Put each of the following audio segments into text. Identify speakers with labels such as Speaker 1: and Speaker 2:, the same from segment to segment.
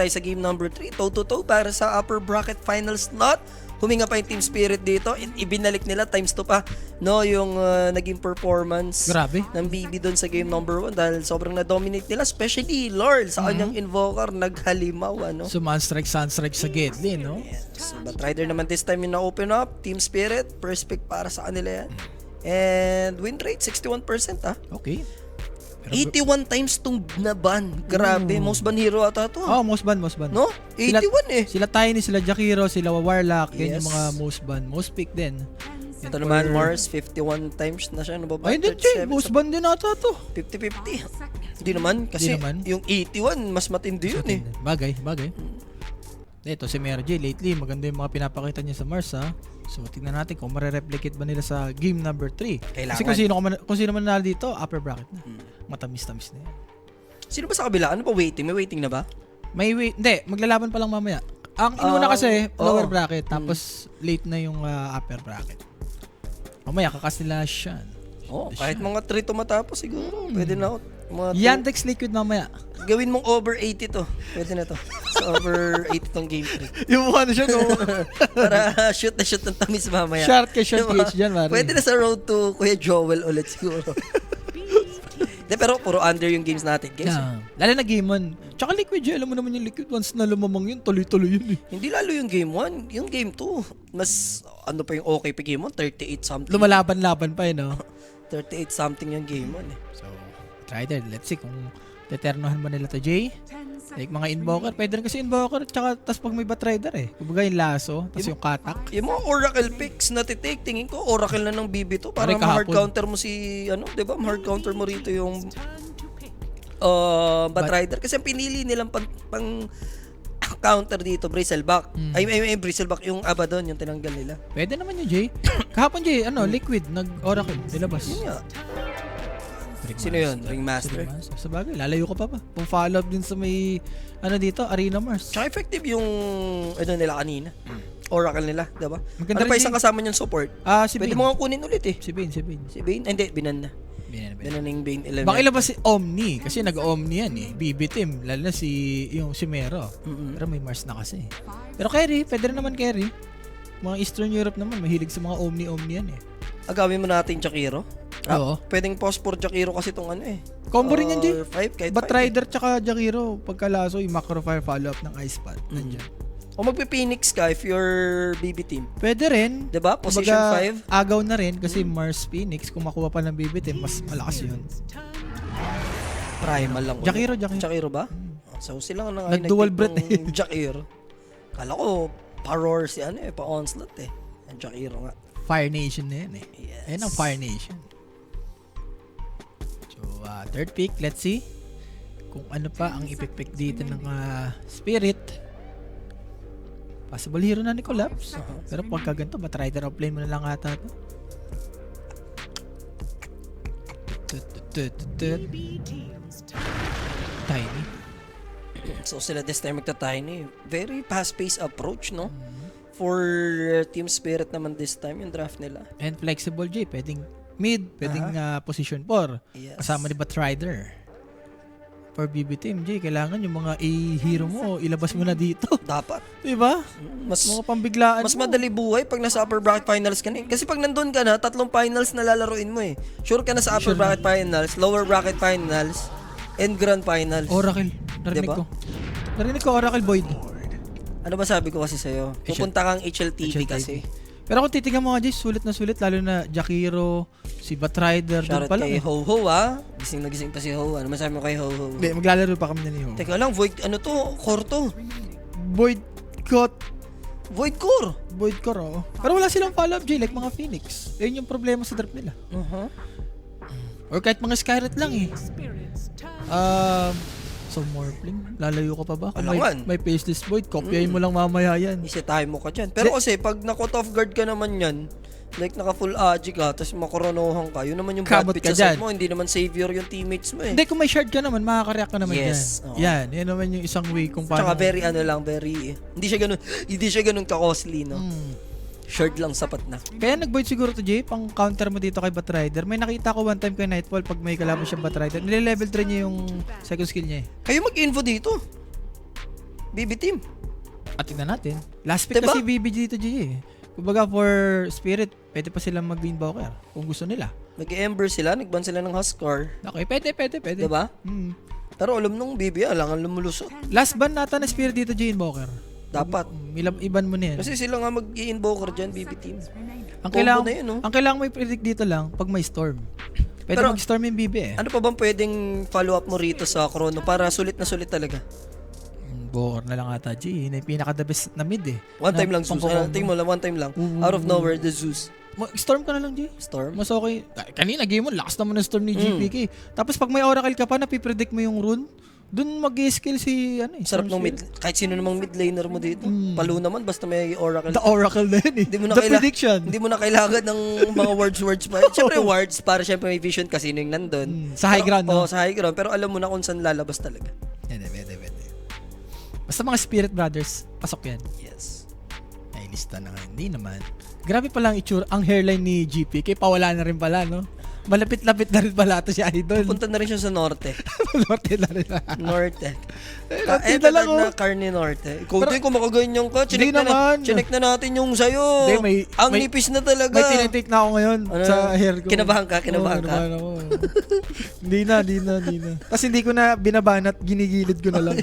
Speaker 1: tayo sa game number 3. Toe-to-toe para sa upper bracket final slot. Huminga pa yung Team Spirit dito. Ibinalik nila times 2 pa, no, yung naging performance
Speaker 2: Grabe.
Speaker 1: ng BB doon sa game number 1 dahil sobrang na-dominate nila, especially Lord sa kanyang invoker, naghalimaw, ano.
Speaker 2: So, Sunstrike sa Gedli, no?
Speaker 1: Yes. But Rider naman this time yung na-open up. Team Spirit, first pick para sa kanila yan. And win rate, 61%, ah.
Speaker 2: Okay.
Speaker 1: 81 times tong naban. Grabe, most ban hero ata to.
Speaker 2: Oh, most ban.
Speaker 1: No? 81
Speaker 2: Sila Tiny, sila Jakiro, sila Warlock. Yan
Speaker 1: Yes.
Speaker 2: yung mga most ban. Most pick din.
Speaker 1: Ito naman, Mars, 51 times na siya. Ano ba ba?
Speaker 2: Ay, hindi, Jay.
Speaker 1: 37.
Speaker 2: Most ban din ata to.
Speaker 1: 50-50. Hindi naman, kasi
Speaker 2: naman.
Speaker 1: yung 81, mas matindi yun eh.
Speaker 2: Bagay. Ito, si Mary J. Lately, maganda yung mga pinapakita niya sa Mars, ha? So, tingnan natin kung marereplicate ba nila sa game number 3.
Speaker 1: Kailangan.
Speaker 2: Kasi kung sino man nanalo dito, upper bracket na. Matamis-tamis na yan.
Speaker 1: Sino ba sa kabila? Ano pa waiting? May waiting na ba?
Speaker 2: Hindi, maglalaban pa lang mamaya. Ang inuna kasi, lower
Speaker 1: oo.
Speaker 2: bracket, tapos late na yung upper bracket. Mamaya, kakas nila Shan.
Speaker 1: Kahit mga 3 to matapos siguro. Pwede na out. Mga
Speaker 2: Yandex Liquid mamaya.
Speaker 1: gawin mong over 80 to. Pwede na to. So, over 80 tong game 3.
Speaker 2: Yung ano siya, no?
Speaker 1: Para shoot na shoot ng tamis mamaya.
Speaker 2: Short PH dyan, Mari.
Speaker 1: Pwede na sa road to Kuya Joel ulit siguro. De, pero puro under yung games natin, guys.
Speaker 2: Lalo na game 1. Tsaka Liquid, alam mo naman yung Liquid, once na lumamang yun, tuloy-tuloy yun eh.
Speaker 1: Hindi lalo yung game 1. Yung game 2, mas ano pa yung okay pa game 1? 38 something.
Speaker 2: Lumalaban-laban pa eh, no?
Speaker 1: 38 something yung game 1 eh.
Speaker 2: So, try that. Let's see kung teternohan ba nila to, Jay. Like mga invoker, pwede rin kasi invoker, tsaka tas pag may batrider eh. Kumbaga yung laso, tas yung katak.
Speaker 1: Yung mga Oracle picks na titake, tingin ko Oracle na ng BB to para
Speaker 2: Pare
Speaker 1: ma-hard
Speaker 2: kahapon.
Speaker 1: counter mo si, ano, di ba? Ma-hard counter mo rito yung Batrider. Kasi ang pinili nilang pang counter dito, Bristleback. Ay, Bristleback, yung Abaddon, yung tinanggal nila.
Speaker 2: Pwede naman yun, Jay. Kahapon, Jay, Liquid, nag-Oracle, nilabas.
Speaker 1: Yun nga. Sino yun? Ringmaster.
Speaker 2: Sa bagay, lalayo ka pa ba? Kung follow up din sa may, dito, Arena Mars.
Speaker 1: Tsaka effective yung, nila kanina. Oracle nila, diba?
Speaker 2: Maganda
Speaker 1: Ano pa
Speaker 2: rin
Speaker 1: isang kasama niyang support?
Speaker 2: Si
Speaker 1: Pwede
Speaker 2: Bane.
Speaker 1: mo nga kunin ulit eh.
Speaker 2: Si Bane.
Speaker 1: Si Bane? Hindi, binan na.
Speaker 2: Bane.
Speaker 1: Binan na yung Bane 11.
Speaker 2: Baka ilabas si Omni, kasi nag-Omni yan eh. BB team, lalo na si Mero. Pero may Mars na kasi. Pero carry, pwede rin naman carry. Mga Eastern Europe naman, mahilig sa mga Omni yan eh.
Speaker 1: Agawin mo natin Jakiro.
Speaker 2: Oo.
Speaker 1: Pwedeng pause for Jakiro kasi itong
Speaker 2: Combo rin yan, Jay.
Speaker 1: 5, kahit
Speaker 2: Batrider tsaka Jakiro, pagkalaso, yung macro fire follow-up ng Ice Pad. Nandiyan.
Speaker 1: O magpi-Phoenix ka if you're BB team.
Speaker 2: Pwede rin.
Speaker 1: Diba? Position 5.
Speaker 2: Agaw na rin kasi Mars Phoenix, kung makuha pa ng BB team, mas malakas yun.
Speaker 1: Primal lang.
Speaker 2: Jakiro
Speaker 1: ba? So sila nga nga
Speaker 2: Nag-dual breath
Speaker 1: ng Jakiro. Kala ko, pa-roar si pa-onslaught eh. Ang Jakiro nga.
Speaker 2: Fire Nation na yan eh.
Speaker 1: Yes.
Speaker 2: Ayan ang Fire Nation. So, third pick, let's see kung ano pa ang ipipick dito ng Spirit. Possible hero na ni Collapse. Pero pagka ganito, Batrider offlane mo na lang ata ito. Tiny.
Speaker 1: So sila this time magta-Tiny. Very fast-paced approach, no? For Team Spirit naman this time yung draft nila.
Speaker 2: And flexible, Jay. Pwedeng mid, pwedeng position 4.
Speaker 1: Yes.
Speaker 2: Kasama ni Batrider. For BB Team, Jay, kailangan yung mga hero mo, ilabas mo na dito.
Speaker 1: Dapat.
Speaker 2: Diba?
Speaker 1: Mas
Speaker 2: Mga pambiglaan
Speaker 1: mas
Speaker 2: mo.
Speaker 1: madali buhay pag nasa upper bracket finals ka na. Kasi pag nandun ka na, 3 finals na lalaruin mo eh. Sure ka na sa upper bracket finals, lower bracket finals, and grand finals.
Speaker 2: Oracle. Narinig
Speaker 1: Diba?
Speaker 2: ko. Narinig ko Oracle Void.
Speaker 1: Ano ba sabi ko kasi sa'yo? Pupunta kang HLTV kasi.
Speaker 2: Pero kung titignan mo nga, Jay, sulit na sulit. Lalo na Jakiro, si Batrider, doon
Speaker 1: Shoutout
Speaker 2: pa lang.
Speaker 1: kay Ho-Ho Gising na gising pa si Ho. Ano masabi mo kay Ho-Ho?
Speaker 2: Hindi, maglalaro pa kami na niyo.
Speaker 1: Teka lang, Void, core to.
Speaker 2: Void Cut.
Speaker 1: Void core.
Speaker 2: Void Core, oo. Pero wala silang follow-up, Jay, like mga Phoenix. Yun yung problema sa draft nila. Or kahit mga Skyret lang eh. So Morphling, lalayo ka pa ba? Kung
Speaker 1: Alangan.
Speaker 2: may faceless Void, kopyahin mo lang mamaya yan.
Speaker 1: Isitahin mo ka dyan. Pero kasi, pag na-caught off guard ka naman yan, like naka-full agi ka, tapos makoronohan ka, yun naman yung bad
Speaker 2: Kamot
Speaker 1: bit
Speaker 2: ka
Speaker 1: sa set
Speaker 2: dyan.
Speaker 1: mo, hindi naman savior yung teammates mo eh.
Speaker 2: Hindi, kung may shard ka naman, makaka-react ka naman
Speaker 1: Yes,
Speaker 2: dyan.
Speaker 1: oo.
Speaker 2: Yan, yan naman yung isang way kung paano.
Speaker 1: Tsaka very hindi siya ganun ka-costly, no? Short lang sapat na.
Speaker 2: Kaya nag-void siguro to, Jay, pang counter mo dito kay Batrider. May nakita ko one time kay Nightfall pag may kalaban siya Batrider. Nile-level 3 niya yung second skill niya eh.
Speaker 1: Kayo mag-info dito. BB team.
Speaker 2: At tingnan natin. Last pick
Speaker 1: Diba?
Speaker 2: kasi BB dito, G. Kumbaga for Spirit, pwede pa silang mag-Invoker kung gusto nila.
Speaker 1: Nag-Ember sila, nagban sila ng Huskar.
Speaker 2: Okay, pwede.
Speaker 1: Diba?
Speaker 2: Hmm.
Speaker 1: Pero alam nung BB, alangan lumulusot.
Speaker 2: Last ban nata na Spirit dito, G, Invoker.
Speaker 1: Dapat.
Speaker 2: Iban mo na yan.
Speaker 1: Kasi sila nga mag-i-invoker dyan, BB team.
Speaker 2: ang
Speaker 1: combo
Speaker 2: kailangan,
Speaker 1: na yun, no?
Speaker 2: ang kailangan mo i-predict dito lang pag may storm. Pwede
Speaker 1: Pero-
Speaker 2: mag-storm yung BB eh.
Speaker 1: Ano pa bang pwedeng follow up mo rito sa Chrono para sulit na sulit talaga?
Speaker 2: Invoker na lang ata, G. Na yung pinaka-the best na mid eh.
Speaker 1: One time lang, Zeus.
Speaker 2: pangko-combo.
Speaker 1: Tingin mo lang, one time lang. Out of nowhere, the Zeus.
Speaker 2: Storm ka na lang, G.
Speaker 1: Storm.
Speaker 2: Mas okay. Kanina, game mo, lakas naman ng storm ni GPK. Tapos pag may Oracle ka pa, napipredict mo yung rune, dun mag-skill si,
Speaker 1: Sarap ng
Speaker 2: Storm
Speaker 1: mid. Kahit sino namang mid laner mo dito. Palo naman, basta may Oracle.
Speaker 2: The Oracle na yun eh.
Speaker 1: Hindi mo na
Speaker 2: The prediction.
Speaker 1: Hindi mo na kailangan ng mga words pa. Siyempre words, para siyempre may vision kasi yung nandun.
Speaker 2: Sa high ground, no?
Speaker 1: Oo, sa high ground. Pero alam mo na kung saan lalabas talaga.
Speaker 2: Pwede. Basta mga Spirit Brothers, pasok yan.
Speaker 1: Yes.
Speaker 2: Ay, lista na nga. Hindi naman. Grabe pala ang itsura, ang hairline ni GPK. Pawala na rin pala, no? Malapit-lapit na rin pala ito si Idol.
Speaker 1: Punta na rin siya sa Norte.
Speaker 2: Norte na rin.
Speaker 1: Norte.
Speaker 2: Norte
Speaker 1: Eh,
Speaker 2: na lang,
Speaker 1: na Carne Norte. Ikaw
Speaker 2: Pero-
Speaker 1: din, kung makaganyan ka,
Speaker 2: Hindi naman.
Speaker 1: chinek na natin yung sa'yo.
Speaker 2: Hindi,
Speaker 1: Ang
Speaker 2: may-
Speaker 1: nipis na talaga.
Speaker 2: May tinitake na ako ngayon
Speaker 1: Ano,
Speaker 2: sa hair ko.
Speaker 1: kinabahan ka?
Speaker 2: Oo, kinabahan
Speaker 1: ka?
Speaker 2: ako. Hindi na. Tapos hindi ko na binabanat, ginigilid ko na lang.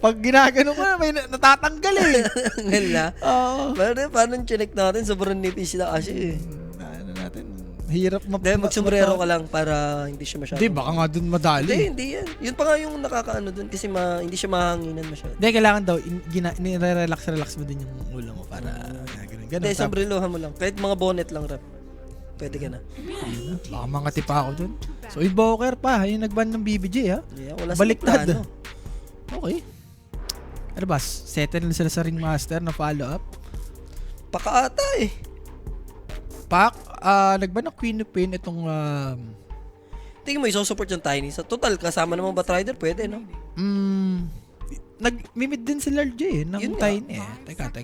Speaker 2: Pag ginagano ko na, may natatanggal eh.
Speaker 1: Ngala.
Speaker 2: Oo.
Speaker 1: Pero paano chinek natin? Sobrang nipis na kasi eh.
Speaker 2: Ano natin, hirap
Speaker 1: Hindi, magsombrero ka lang para hindi siya masyado.
Speaker 2: Hindi, baka nga dun madali.
Speaker 1: Hindi yan. Yun pa nga yung nakakaano dun kasi hindi siya mahanginan masyado.
Speaker 2: Hindi, kailangan daw, nire-relax mo din yung ulo mo para ganun.
Speaker 1: Hindi, sombrerohan mo lang. Kahit mga bonnet lang, rap. Pwede ka na.
Speaker 2: Baka mga tipa ako dun. So, Invoker pa, yung nagban ng BBJ ha.
Speaker 1: Yeah, wala
Speaker 2: Baliktad.
Speaker 1: silang plano.
Speaker 2: Okay. Ano ba, settle na sila sa Ringmaster na follow-up.
Speaker 1: Pakaata eh.
Speaker 2: Nagban ng Queen of Pain itong
Speaker 1: Tingin mo, isusupport yung Tiny. Sa total, kasama naman Batrider, pwede, no?
Speaker 2: nag-mimid din si Lord J ng
Speaker 1: Yun nga.
Speaker 2: Tiny eh. Teka.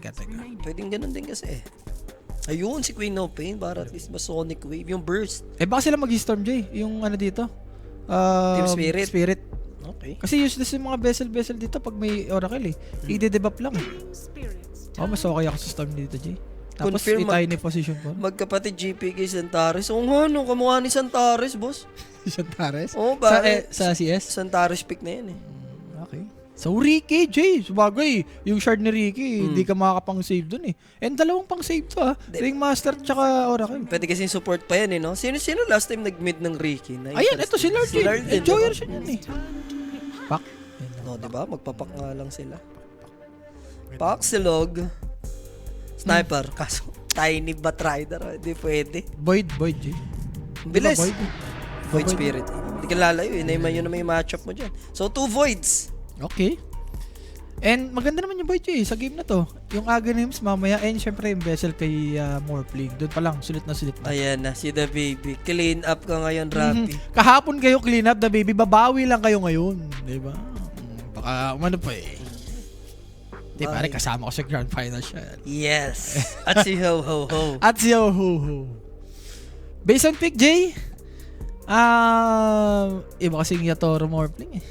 Speaker 1: Pwedeng ganun din kasi eh. Ayun, si Queen of Pain, para at least ba Sonic Wave, yung burst.
Speaker 2: Eh baka sila mag-Storm J, yung ano dito.
Speaker 1: Team Spirit. Okay.
Speaker 2: Kasi useless yung mga vessel dito pag may Oracle eh. I-debuff lang. Mas okay ako sa Storm dito, J. Tapos
Speaker 1: Confirm
Speaker 2: i-tiny position ko.
Speaker 1: Magkapatid GPK Santares. Oo nga, no, kamukha ni Santares, boss.
Speaker 2: Santares?
Speaker 1: Oo,
Speaker 2: Sa,
Speaker 1: bakit?
Speaker 2: sa CS?
Speaker 1: Santares pick na yan eh.
Speaker 2: Okay. So, Ricky, J. Sabagay, yung shard ni Ricky, hindi ka makakapang-save dun eh. And dalawang pang-save to ha. Ringmaster tsaka Oracle.
Speaker 1: Pwede kasi support pa yan eh, no? Sino last time nag-mid ng Ricky?
Speaker 2: Ayan, ito si Lord
Speaker 1: Si Lord
Speaker 2: J.
Speaker 1: din,
Speaker 2: Enjoyer
Speaker 1: diba?
Speaker 2: siya yan eh. Pak.
Speaker 1: No, diba? Magpapak nga lang sila. Pak, silog. Sniper. Kaso, tiny Batrider. Hindi pwede.
Speaker 2: Void, J.
Speaker 1: Bilis.
Speaker 2: Void.
Speaker 1: Void Spirit. Hindi ka lalayo eh. Yun na may matchup mo dyan. So, 2 Voids.
Speaker 2: Okay. And maganda naman yung Void J sa game na to. Yung Aghanims mamaya and syempre yung Vessel kay Morphling. Doon pa lang, sulit na.
Speaker 1: Ayan na, si The Baby. Clean up ka ngayon, Rappi.
Speaker 2: Kahapon kayo clean up the baby, babawi lang kayo ngayon. Diba? Baka umano pa eh. Di pare, kasama ko sa grand final siya.
Speaker 1: Yes. At si Ho Ho Ho.
Speaker 2: At si Ho. Based on pick, J, iba kasing Yatoro Morphling eh.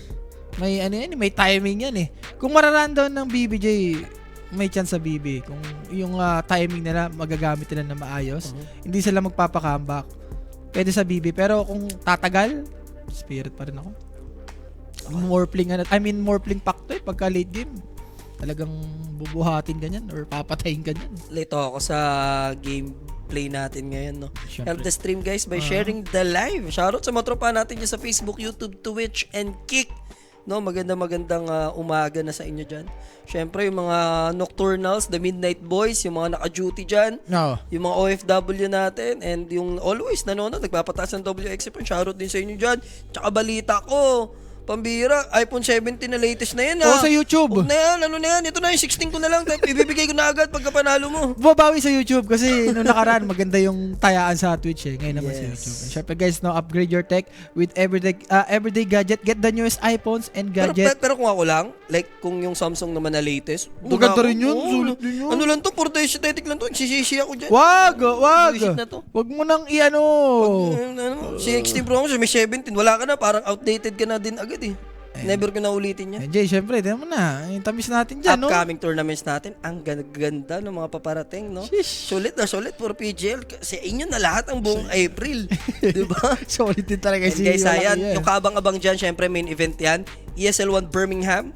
Speaker 2: May ano yan, may timing yan eh. Kung mararundown ng BBJ, may chance sa BB. Kung yung timing nila, magagamit nila na maayos, hindi sila magpapakambak. Pwede sa BB. Pero kung tatagal, Spirit pa rin ako. Morphling pack to eh, pagka late game. Talagang bubuhatin ganyan or papatayin ganyan.
Speaker 1: Lito ako sa gameplay natin ngayon, no?
Speaker 2: Siyempre.
Speaker 1: Help the stream, guys, by sharing the live. Shoutout sa mga tropa natin dyan sa Facebook, YouTube, Twitch, and Kick. No, magandang umaga na sa inyo dyan. Siyempre, yung mga nocturnals, the midnight boys, yung mga naka-duty dyan,
Speaker 2: No.
Speaker 1: yung mga OFW natin, and yung always nanonood, nagpapataas ng WXP. Shoutout din sa inyo dyan. Tsaka balita ko, pambira, iPhone 17 na latest na yan, ha?
Speaker 2: O sa YouTube.
Speaker 1: Huwag na yan, ano na yan. Ito na yung 16 ko na lang. Ibibigay ko na agad pagka panalo mo.
Speaker 2: Babawi sa YouTube kasi nung nakaraan maganda yung tayaan sa Twitch eh. Ngayon naman sa
Speaker 1: Yes.
Speaker 2: YouTube. And syempre guys, now upgrade your tech with everyday gadget. Get the newest iPhones and gadget.
Speaker 1: Pero kung ako lang, like kung yung Samsung naman na latest,
Speaker 2: Maganda
Speaker 1: doon
Speaker 2: rin yun,
Speaker 1: Oo,
Speaker 2: sulit din yun.
Speaker 1: Ano lang to, puro aesthetic lang to. Sisisi ako dyan.
Speaker 2: Wag!
Speaker 1: Bullshit na to.
Speaker 2: Wag mo nang i-ano.
Speaker 1: Si XT Pro mo, may 17, wala ka na, parang outdated ka na din agad eh. Never ko na ulitin yan.
Speaker 2: Jay, syempre, tignan mo na. Yung tamis natin dyan, no?
Speaker 1: Upcoming tournaments natin, ang ganda ng mga paparating, no?
Speaker 2: Sheesh.
Speaker 1: Sulit na sulit for PGL. Sa inyo na lahat ang buong April. Di ba?
Speaker 2: Solid din talaga
Speaker 1: And
Speaker 2: si
Speaker 1: guys, ayan,
Speaker 2: Malaki,
Speaker 1: yung kabang-abang dyan, syempre main event yan. ESL 1 Birmingham.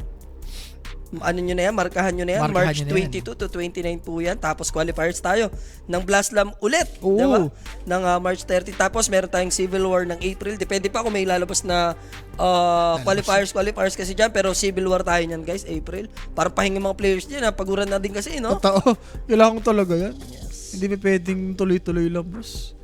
Speaker 1: Ano nyo na yan, markahan nyo na yan.
Speaker 2: Markahan
Speaker 1: March
Speaker 2: nyo na yan.
Speaker 1: 22 to 29 po yan. Tapos qualifiers tayo ng Blastlam ulit.
Speaker 2: Oo.
Speaker 1: Di ba? Ng March 30. Tapos meron tayong Civil War ng April. Depende pa kung may lalabas na qualifiers kasi dyan. Pero Civil War tayo nyan guys, April. Para pahinga mga players dyan. Paguran na din kasi, no?
Speaker 2: Totoo. Kailangan ko talaga yan. Hindi pa pwedeng tuloy-tuloy lang, boss.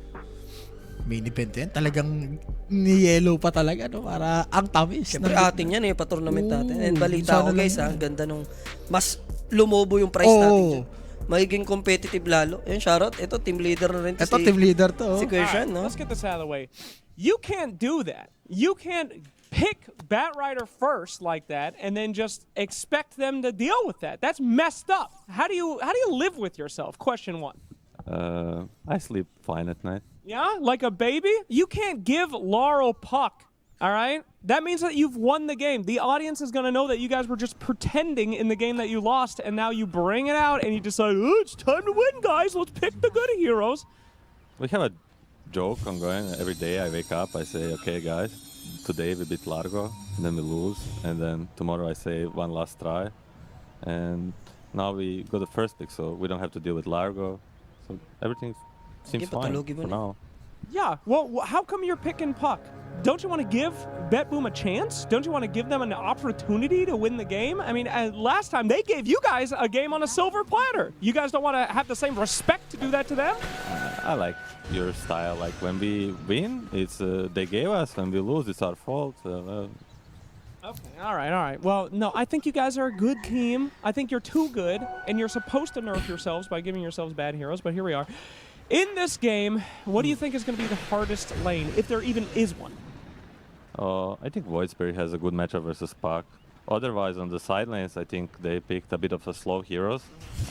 Speaker 2: Main event yan. Talagang ni-yellow pa talaga, no? Para ang tamis.
Speaker 1: Siyempre ating yan pa-tournament natin. And balita
Speaker 2: sana
Speaker 1: ko guys,
Speaker 2: lang
Speaker 1: ang ganda nung mas lumobo yung price natin dyan. Magiging competitive lalo. Yan, shoutout. Ito, team leader na rin to
Speaker 2: Ito, team leader to.
Speaker 1: si Christian, no?
Speaker 3: Let's get this out of the way. You can't do that. You can't pick Bat Rider first like that and then just expect them to deal with that. That's messed up. How do you live with yourself? Question 1.
Speaker 4: I sleep fine at night.
Speaker 3: Yeah, like a baby? You can't give Laurel puck, all right? That means that you've won the game. The audience is going to know that you guys were just pretending in the game that you lost, and now you bring it out and you decide, oh, it's time to win, guys. Let's pick the good heroes.
Speaker 4: We have a joke ongoing. Every day I wake up, I say, okay, guys, today we beat Largo, and then we lose. And then tomorrow I say one last try. And now we got the first pick, so we don't have to deal with Largo. So everything seems
Speaker 1: Sige,
Speaker 4: fine
Speaker 1: patulogin mo
Speaker 4: for
Speaker 1: na.
Speaker 4: now.
Speaker 3: Yeah, well, how come you're picking puck? Don't you want to give Bet Boom a chance? Don't you want to give them an opportunity to win the game? I mean, last time they gave you guys a game on a silver platter. You guys don't want to have the same respect to do that to them?
Speaker 4: I like your style. Like when we win, it's they gave us. When we lose, it's our fault.
Speaker 3: Okay, all right. Well, no, I think you guys are a good team. I think you're too good, and you're supposed to nerf yourselves by giving yourselves bad heroes, but here we are. In this game, what do you think is going to be the hardest lane, if there even is one?
Speaker 4: I think Void Spirit has a good matchup versus Puck. Otherwise, on the side lanes, I think they picked a bit of a slow heroes.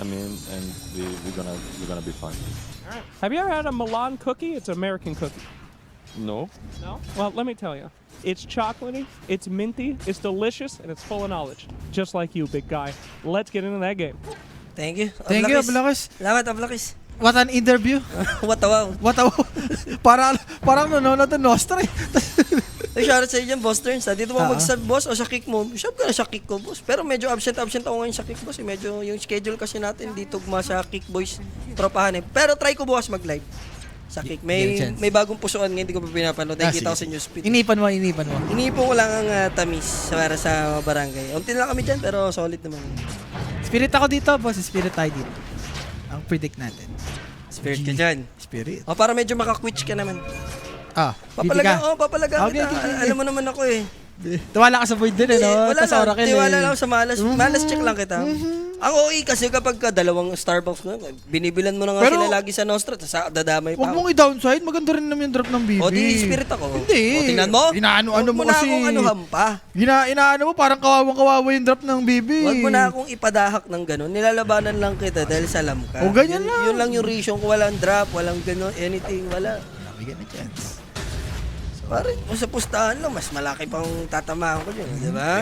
Speaker 4: I mean, and we're gonna be fine.
Speaker 3: All right. Have you ever had a Milan cookie? It's an American cookie.
Speaker 4: No.
Speaker 3: No? Well, let me tell you. It's chocolatey, it's minty, it's delicious, and it's full of knowledge. Just like you, big guy. Let's get into that game.
Speaker 1: Thank you.
Speaker 2: Thank you, Ablakis.
Speaker 1: Salamat, Ablakis.
Speaker 2: What an interview.
Speaker 1: What a wow.
Speaker 2: What a... parang nanonood ng Nostra eh.
Speaker 1: Ay, shoutout sa iyo dyan, Boss Turns. Dito mo mag-sub, boss, o sa kick mo. Sub ka na sa kick ko, boss. Pero medyo absent ako ngayon sa kick, boss. Medyo yung schedule kasi natin dito tugma sa kick boys tropahan eh. Pero try ko bukas mag-live sa kick. May bagong pusuan ngayon, hindi ko pa pinapanood. Nakikita ko sa newsfeed.
Speaker 2: Inipan mo.
Speaker 1: Inipon ko lang ang tamis para sa barangay. Unti na lang kami dyan, pero solid naman.
Speaker 2: Spirit ako dito, boss. Spirit tayo dito. Ang predict natin.
Speaker 1: Spirit ka dyan.
Speaker 2: Spirit.
Speaker 1: O, para medyo makakwitch ka naman.
Speaker 2: Okay.
Speaker 1: Papalaga. Alam mo naman ako eh.
Speaker 2: Tiwala ka sa Void din, no?
Speaker 1: Wala
Speaker 2: Tas
Speaker 1: lang.
Speaker 2: Oracle,
Speaker 1: Tiwala
Speaker 2: eh.
Speaker 1: lang sa malas. Malas check lang kita. Ang OE kasi kapag dalawang Starbucks na, binibilan mo na nga
Speaker 2: Pero,
Speaker 1: sila lagi sa Nostra, tapos dadamay pa
Speaker 2: Huwag
Speaker 1: ako.
Speaker 2: mong i-downside. Maganda rin naman yung drop ng BB.
Speaker 1: O, di spirit ako.
Speaker 2: Hindi.
Speaker 1: O, tingnan mo.
Speaker 2: Inaano-ano mo
Speaker 1: Huwag
Speaker 2: kasi.
Speaker 1: mo na akong anuhan pa.
Speaker 2: Inaano mo, parang kawawang-kawawa yung drop ng BB.
Speaker 1: Huwag mo na akong ipadahak ng gano'n. Nilalabanan lang kita dahil salam ka.
Speaker 2: O, ganyan lang.
Speaker 1: Yun lang yung reason ko. Walang drop, walang gano'n, anything, wala.
Speaker 2: Bigyan na chance.
Speaker 1: Pare, kung sa pustahan lang, mas malaki pang tatamaan ko dyan, di ba?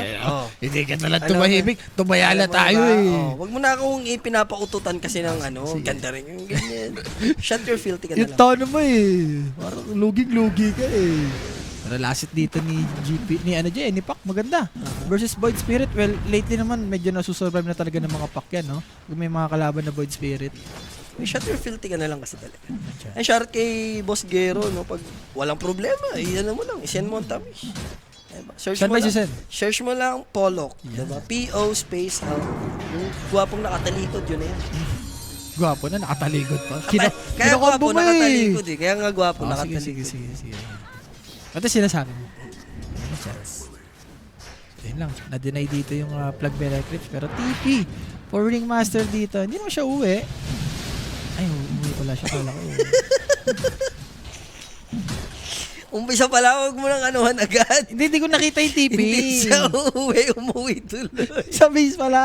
Speaker 2: Hindi ka nalang
Speaker 1: Ano,
Speaker 2: tumahimik. Tumayala
Speaker 1: alam mo
Speaker 2: tayo
Speaker 1: ba?
Speaker 2: eh.
Speaker 1: Wag mo na akong ipinapaututan kasi ng ganda rin yung ganyan. Shut your filthy ka na
Speaker 2: Yung
Speaker 1: lang.
Speaker 2: tono mo eh. Parang luging-lugi ka eh. Pero last hit dito ni GP, ni Pac, maganda. Versus Void Spirit, well, lately naman, medyo nasusurvive na talaga ng mga Pac yan, no? Kung may mga kalaban na Void Spirit.
Speaker 1: Shut your filthy ka na lang kasi talaga. Ay, shout kay Boss Gero, no? Pag walang problema, ano mo lang, isend mo ang tamis. Diba? Search
Speaker 2: Saan
Speaker 1: mo
Speaker 2: ba
Speaker 1: lang.
Speaker 2: isisend?
Speaker 1: Search mo lang Pollock, diba? P-O space out. Yung gwapong nakatalikod, yun na yan.
Speaker 2: Gwapo na, nakataligod pa.
Speaker 1: Kaya
Speaker 2: Kinakombo
Speaker 1: gwapo,
Speaker 2: mo eh.
Speaker 1: nakatalikod eh. Kaya nga gwapo,
Speaker 2: Sige.
Speaker 1: nakatalikod.
Speaker 2: Ito sinasabi mo. Ano chance? Yun lang, na-deny dito yung plug bell eclipse. Pero TP, for Ringmaster dito, hindi naman siya uwi. Ay, umuwi pala siya. Kala ko.
Speaker 1: Umpisa pala, huwag mo nang anuhan agad.
Speaker 2: Hindi ko nakita yung TP.
Speaker 1: Hindi siya umuwi tuloy.
Speaker 2: Sa base pala.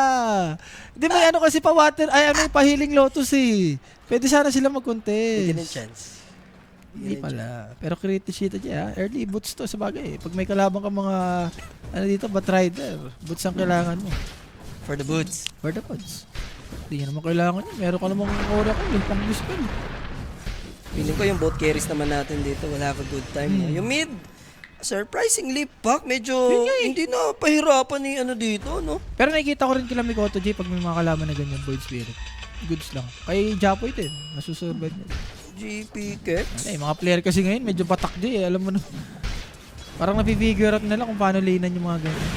Speaker 2: Hindi may ano kasi pa water, ay may pahiling lotus eh. Pwede sana sila magkontes.
Speaker 1: Hindi na chance.
Speaker 2: Hindi pala. Pero creative shit dyan, early boots to sa bagay. Pag may kalabang ka mga, ano dito, Batrider, boots ang kailangan mo.
Speaker 1: For the boots.
Speaker 2: For the boots. Hindi naman kailangan yun. Meron ka namang Oracle, pang dispel.
Speaker 1: Feeling ko yung both carries naman natin dito will have a good time. No? Yung mid, surprisingly, Pak, medyo hindi na pahirapan ni ano dito, no?
Speaker 2: Pero nakikita ko rin kila Mikoto J pag may mga kalaban na ganyan, Void Spirit. Goods lang. Kay Japoy din, nasusurvive niya.
Speaker 1: GP Kex.
Speaker 2: Ay, mga player kasi ngayon, medyo patak J, alam mo na. Parang napifigure out nila kung paano lanean yung mga ganyan.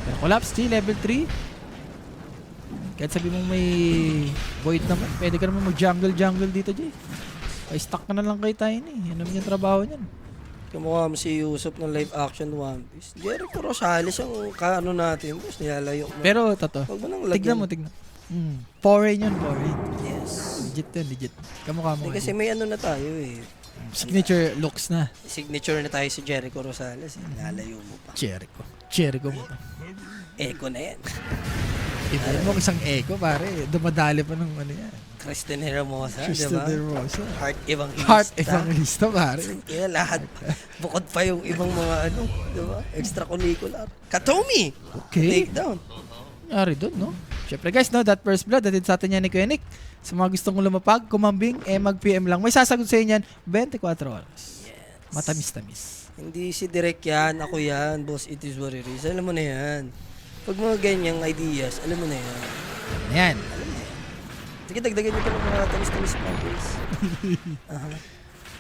Speaker 2: Pero collapse J, level 3. Kahit sabi mong may Void naman, pwede ka naman mag-jungle dito J. Ay, stuck ka na lang kay Tiny. Yan naman yung trabaho niyan.
Speaker 1: Kamukha mo si Yusuf ng live action One Piece. Jericho Rosales ang kaano natin, boss. Nilalayo mo.
Speaker 2: Pero, totoo.
Speaker 1: Huwag mo nang
Speaker 2: Tignan
Speaker 1: lagyan.
Speaker 2: mo. Foreign yun, foreign.
Speaker 1: Yes.
Speaker 2: Legit yun, legit. Kamukha mo.
Speaker 1: Kasi may ano na tayo eh.
Speaker 2: Signature looks na.
Speaker 1: Signature na tayo si Jericho Rosales. Nilalayo mo pa.
Speaker 2: Jericho mo.
Speaker 1: Echo na yan.
Speaker 2: Iba mo isang echo, pare. Dumadali pa ng ano yan.
Speaker 1: Kristen Hermosa, di
Speaker 2: Tristan
Speaker 1: ba?
Speaker 2: de Rosa.
Speaker 1: Heart Evangelista.
Speaker 2: Heart Evangelista, pare.
Speaker 1: Kaya lahat, bukod pa yung ibang mga ano, di ba? Extracurricular. Katomi!
Speaker 2: Okay.
Speaker 1: Take down.
Speaker 2: Ari doon, no? Siyempre guys, no, that first blood, atid sa atin yan ni Kuya Nick. Sa mga gustong lumapag, kumambing, mag-PM lang. May sasagot sa inyo yan, 24 oras.
Speaker 1: Yes.
Speaker 2: Matamis-tamis.
Speaker 1: Hindi si Direk yan, ako yan. Boss, it is what it is. Alam mo na yan. Pag mga ganyang ideas, alam mo na yan.
Speaker 2: Ayan.
Speaker 1: Sige, dagdagan nyo pa ng mga tamis-tamis pa, boys.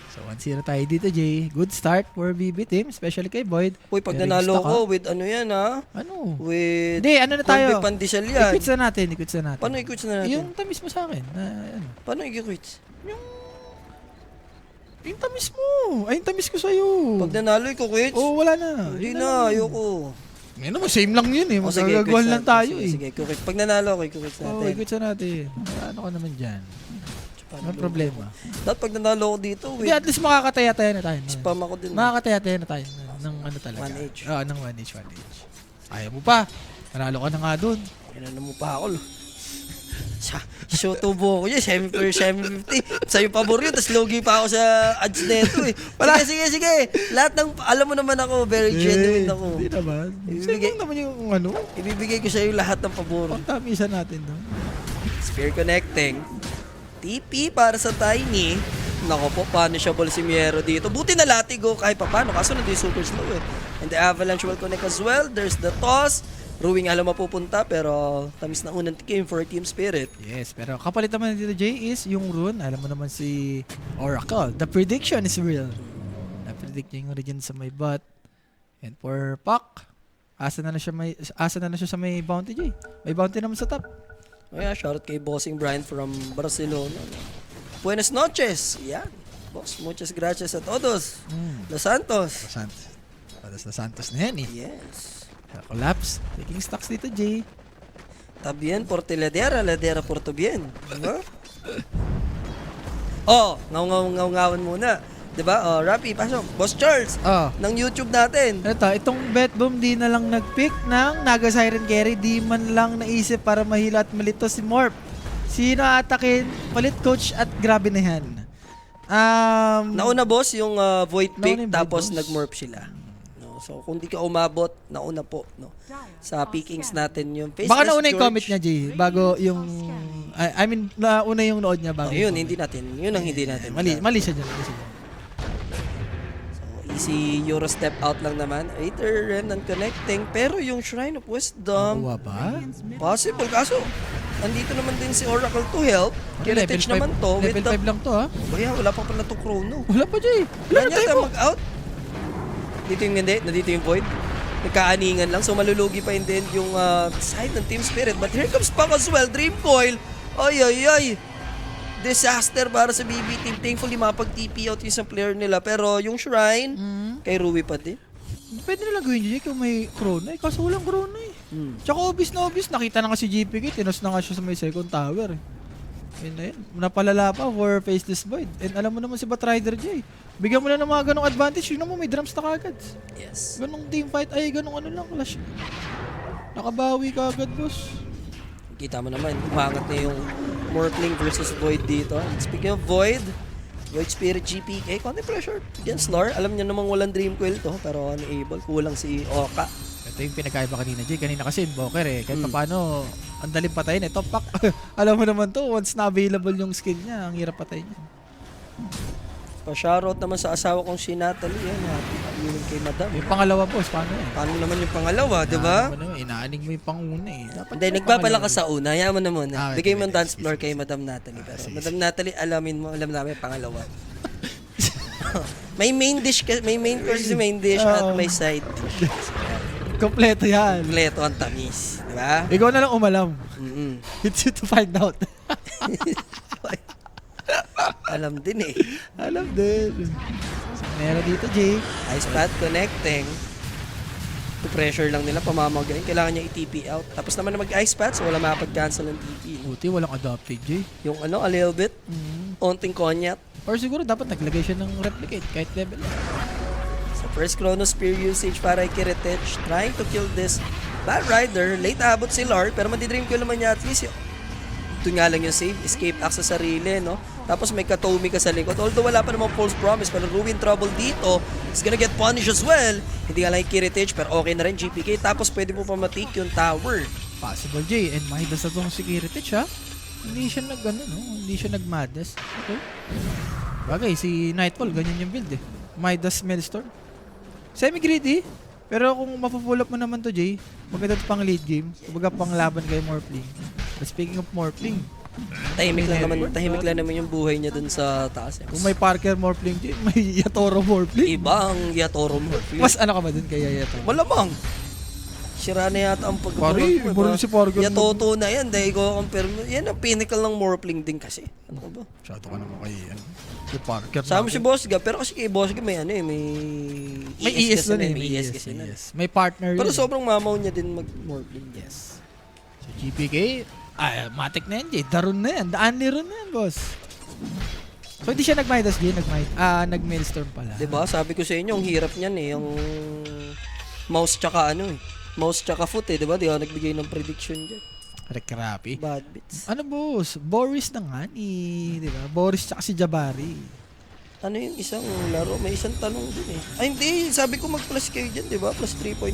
Speaker 2: So 1-0 tayo dito, Jay. Good start for BB team, especially kay Void.
Speaker 1: Uy, pag
Speaker 2: Pero
Speaker 1: nanalo
Speaker 2: gusto
Speaker 1: ko with ano yan, ha?
Speaker 2: Ano?
Speaker 1: With
Speaker 2: Hindi, ano na tayo?
Speaker 1: Corned Pandesal yan.
Speaker 2: I-quits na natin.
Speaker 1: Paano i-quits na natin?
Speaker 2: Yung tamis mo sa akin. Ano?
Speaker 1: Paano i-quits?
Speaker 2: Yung tamis mo. Ay, yung tamis ko sa'yo.
Speaker 1: Pag nanalo, i-quits?
Speaker 2: Oo, wala na.
Speaker 1: Hindi
Speaker 2: Yun
Speaker 1: na, ayoko.
Speaker 2: Ngayon naman, same lang yun eh.
Speaker 1: O, sige,
Speaker 2: Magagagawan
Speaker 1: quits
Speaker 2: lang
Speaker 1: natin.
Speaker 2: tayo
Speaker 1: Sige,
Speaker 2: eh.
Speaker 1: sige, quits. Pag nanalo ako, i-quits
Speaker 2: Oo,
Speaker 1: natin.
Speaker 2: i-quits na natin. Ano ka naman dyan? Ano problema?
Speaker 1: Dapat pag nanalo ako dito,
Speaker 2: Hindi,
Speaker 1: with
Speaker 2: at least makakataya-taya na tayo.
Speaker 1: spam ako din.
Speaker 2: Makakataya-taya na tayo ng ano talaga.
Speaker 1: 1H.
Speaker 2: Oo, ng 1H. Ayaw mo pa. Manalo ka na nga dun.
Speaker 1: Inano mo pa ako. Show tubo ko yun, semi-50. Sa'yo pabor yun, tapos logi pa ako sa ads neto eh. Sige. Lahat ng, alam mo naman ako, very genuine ako.
Speaker 2: Hindi naman.
Speaker 1: Ibibigay-
Speaker 2: Same naman yung ano.
Speaker 1: Ibibigay ko sa'yo lahat ng pabor.
Speaker 2: Pagtamisan natin doon.
Speaker 1: Spear connecting. TP para sa Tiny. Nako po, punishable si Miero dito. Buti na latigo kahit pa paano, kaso nandun yung super slow eh. And the Avalanche will connect as well. There's the toss. Ruwing alam mapupunta, pero tamis na unang game for Team Spirit.
Speaker 2: Yes, pero kapalit naman dito, Jay, is yung rune. Alam mo naman si Oracle. The prediction is real. Na-predict niya yung origin sa may bot. And for Puck, asa na na siya sa may bounty, Jay. May bounty naman sa top.
Speaker 1: Kaya shoutout kay Bossing Brian from Barcelona. Buenas noches. Yan. Boss, muchas gracias a todos. Los Santos.
Speaker 2: Santos. Padas na Santos na yan eh.
Speaker 1: Yes.
Speaker 2: Collapse. Taking stocks dito, Jay.
Speaker 1: Tabien por ladera por tu bien. Diba? Oh, ngaw-ngawan muna. Diba? Oh, Rapi, pasok. Boss Charles,
Speaker 2: Oh.
Speaker 1: ng YouTube natin.
Speaker 2: Ito, itong bet boom di na lang nag-pick ng Naga Siren Carry. Di man lang naisip para mahila at malito si Morph. Sino atakin? Palit coach at grabe na yan.
Speaker 1: Nauna boss yung void
Speaker 2: Nauna
Speaker 1: pick
Speaker 2: yung void
Speaker 1: tapos
Speaker 2: boss.
Speaker 1: nag-morph sila. No, so kung di ka umabot, nauna po no. Sa pickings natin yung Faceless
Speaker 2: Baka nauna yung
Speaker 1: George.
Speaker 2: comment niya, Jay. Bago yung... I mean, nauna yung nood niya bago.
Speaker 1: Oh, yun,
Speaker 2: yung
Speaker 1: hindi natin. Yun ang hindi natin.
Speaker 2: Mali siya dyan.
Speaker 1: So, easy Euro step out lang naman. Aether, Remnant connecting. Pero yung Shrine of Wisdom,
Speaker 2: Nakuha ba?
Speaker 1: possible. Kaso, andito naman din si Oracle to help. Kinetic naman to.
Speaker 2: Level 5 lang to, ha?
Speaker 1: Baya, wala pa pala to Chrono.
Speaker 2: Wala pa, Jay. Wala
Speaker 1: Wala
Speaker 2: na
Speaker 1: niya
Speaker 2: tayo.
Speaker 1: mag-out. Dito yung hindi. Nandito yung Void. Nagkaaningan lang. So, malulugi pa in the end yung side ng Team Spirit. But here comes Puck as well. Dream Coil. Ay. Disaster para sa BB Team. Thankfully, mapag-TP out yung isang player nila. Pero yung Shrine, kay Rui pa din.
Speaker 2: Pwede na lang gawin, Jay, kung may Corona. Eh, kaso walang Corona eh. Tsaka obvious na obvious. Nakita na nga si GPK. Tinos na nga siya sa may second tower eh. Yun na yun. Napalala pa for Faceless Void. And alam mo naman si Batrider, Jay. Bigyan mo na ng mga ganong advantage. Yun naman, may drums na kagad.
Speaker 1: Yes.
Speaker 2: Ganong teamfight. Ay, ganong ano lang, clash. Nakabawi ka agad, boss.
Speaker 1: Kita mo naman, umangat na yung Morphling versus Void dito. And speaking of Void, Void Spirit GPK, konti pressure against Lar. Alam niya namang walang Dream Coil to, pero unable. Kulang si Oka.
Speaker 2: Ito yung pinagkaiba kanina, Jay. Kanina kasi Invoker eh. Kahit paano, ang daling patayin. Ito, pak. Alam mo naman to, once na available yung skill niya, ang hirap patayin niya.
Speaker 1: Pa-shoutout naman sa asawa kong si Natalie. Yan, happy viewing kay Madam.
Speaker 2: Yung pangalawa, boss, paano eh?
Speaker 1: Paano naman yung pangalawa, di ba?
Speaker 2: Inaaning mo yung panguna eh. Dapat
Speaker 1: Hindi,
Speaker 2: yung
Speaker 1: nagpapalakas
Speaker 2: pangalawa.
Speaker 1: sa una. Hayaan mo na muna.
Speaker 2: Ah,
Speaker 1: Bigay mo
Speaker 2: okay.
Speaker 1: ang dance floor kay Madam Natalie. Pero Madam Natalie, alam namin pangalawa. may main dish, may main course si main dish at may side dish.
Speaker 2: Kompleto yan.
Speaker 1: Kompleto ang tamis. Di ba?
Speaker 2: Ikaw na lang umalam.
Speaker 1: Mm-mm.
Speaker 2: It's you to find out.
Speaker 1: Alam din eh.
Speaker 2: Alam din. Meron dito, Jay.
Speaker 1: Ice pad connecting. To pressure lang nila, pamamagayin. Kailangan niya i-TP out. Tapos naman na mag-ice pad, so wala makapag-cancel ng TP.
Speaker 2: Buti, walang adopted, Jay.
Speaker 1: Yung a little bit, onting konyat.
Speaker 2: Or siguro dapat naglagay siya ng replicate kahit level.
Speaker 1: Sa first Chronosphere usage para kay Kiritech, trying to kill this Bad Rider. Late abot si Lar, pero madidream ko naman niya at least. Ito nga lang yung save, escape axe sa sarili, no? Tapos may Katomi ka sa likod. Although wala pa namang false promise, pero Ruin Trouble dito is gonna get punished as well. Hindi nga lang yung Kiritech, pero okay na rin GPK. Tapos pwede mo pa matik yung tower.
Speaker 2: Possible, Jay. And Midas na itong security ha. Hindi siya hindi siya nag-madness. Okay. Bagay, si Nightfall, ganyan yung build eh. Midas Maelstrom. Semi-greedy. Pero kung mapupull up mo naman to, Jay, maganda ito pang late game. Kumbaga pang laban kay Morphling. But speaking of Morphling,
Speaker 1: Tahimik lang naman yung buhay niya dun sa taas.
Speaker 2: kung may Parker Morphling, Jay, may Yatoro Morphling.
Speaker 1: Iba ang Yatoro mo.
Speaker 2: Mas ano ka ba dun kay Yatoro?
Speaker 1: Malamang. Sira na yata ang pag-work
Speaker 2: Pare,
Speaker 1: mo.
Speaker 2: iba rin si Parker.
Speaker 1: Yatoto na yan. Dahil ko compare mo. Yan ang pinnacle ng Morphling din kasi. Ano ba?
Speaker 2: Masyado ka naman kay si Parker.
Speaker 1: Sama si Bossga. Pero kasi kay Bossga may may
Speaker 2: ES
Speaker 1: kasi
Speaker 2: dun eh.
Speaker 1: May ES kasi na.
Speaker 2: May partner
Speaker 1: Pero
Speaker 2: yun.
Speaker 1: sobrang mamaw niya din mag-Morphling.
Speaker 2: Yes. So GPK, matik na yan, Jay. Daron na yan. Daan ni Ron na yan, boss. So hindi siya nag-Midas, Jay. Nag-Maelstrom pala.
Speaker 1: Diba? Sabi ko sa inyo, ang hirap niyan eh. Yung mouse tsaka mouse tsaka foot eh. Diba? Di ako nagbigay ng prediction dyan.
Speaker 2: Rekrapi.
Speaker 1: Bad bits.
Speaker 2: Ano, boss? Boris na nga ni, di ba? Boris tsaka si Jabari.
Speaker 1: Ano yung isang laro? May isang tanong din eh. Ay hindi, sabi ko mag-plus kayo dyan, di ba? Plus 3.5.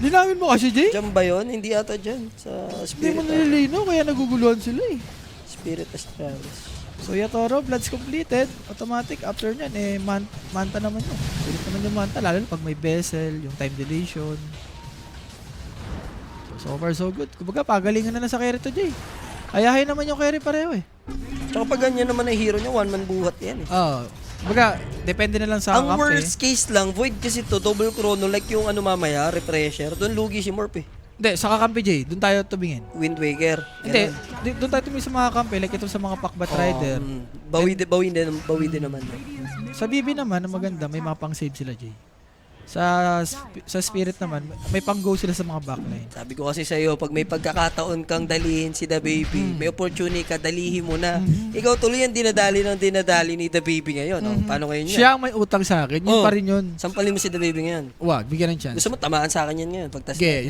Speaker 2: Linawin mo kasi, Jay.
Speaker 1: Diyan ba yun? Hindi ata dyan. Sa
Speaker 2: Hindi mo
Speaker 1: Spirit,
Speaker 2: nalilino, kaya naguguluhan sila eh.
Speaker 1: Spirit Astralis.
Speaker 2: So Yatoro, Bloods completed. Automatic. After nyan, Manta naman yun. Sulit naman yung Manta, lalo pag may Vessel, yung time dilation. So far, so good. Kumbaga, pagalingan na lang sa carry to, Jay. Ayahin naman yung carry pareho eh.
Speaker 1: Tsaka pag ganyan naman ang hero niya, one man buhat yan eh.
Speaker 2: Oo. Kumbaga, depende na lang sa
Speaker 1: Ang
Speaker 2: camp
Speaker 1: worst case lang, Void kasi to, double chrono, like yung mamaya, refresher, doon lugi si Morph eh.
Speaker 2: Hindi, sa kakampi, Jay. Doon tayo tumingin.
Speaker 1: Wind Waker.
Speaker 2: Hindi, doon tayo tumingin sa mga kampi. Like ito sa mga Pakbat Rider.
Speaker 1: Bawi din naman.
Speaker 2: Sa BB naman, ang maganda, may mga pang-save sila, Jay. Sa Spirit naman, may pang-go sila sa mga backline.
Speaker 1: Sabi ko kasi sa'yo, pag may pagkakataon kang dalihin si The Baby, may opportunity ka, dalihin mo na. Ikaw tuloy ang dinadali ni The Baby ngayon. Oh, paano ngayon yan?
Speaker 2: Siya ang may utang sa akin. Yun
Speaker 1: Oh.
Speaker 2: pa rin yun.
Speaker 1: Sampalin mo si The Baby ngayon.
Speaker 2: Wag, bigyan ng chance.
Speaker 1: Gusto mo tamaan sa akin yan ngayon. Pagtas
Speaker 2: Sige.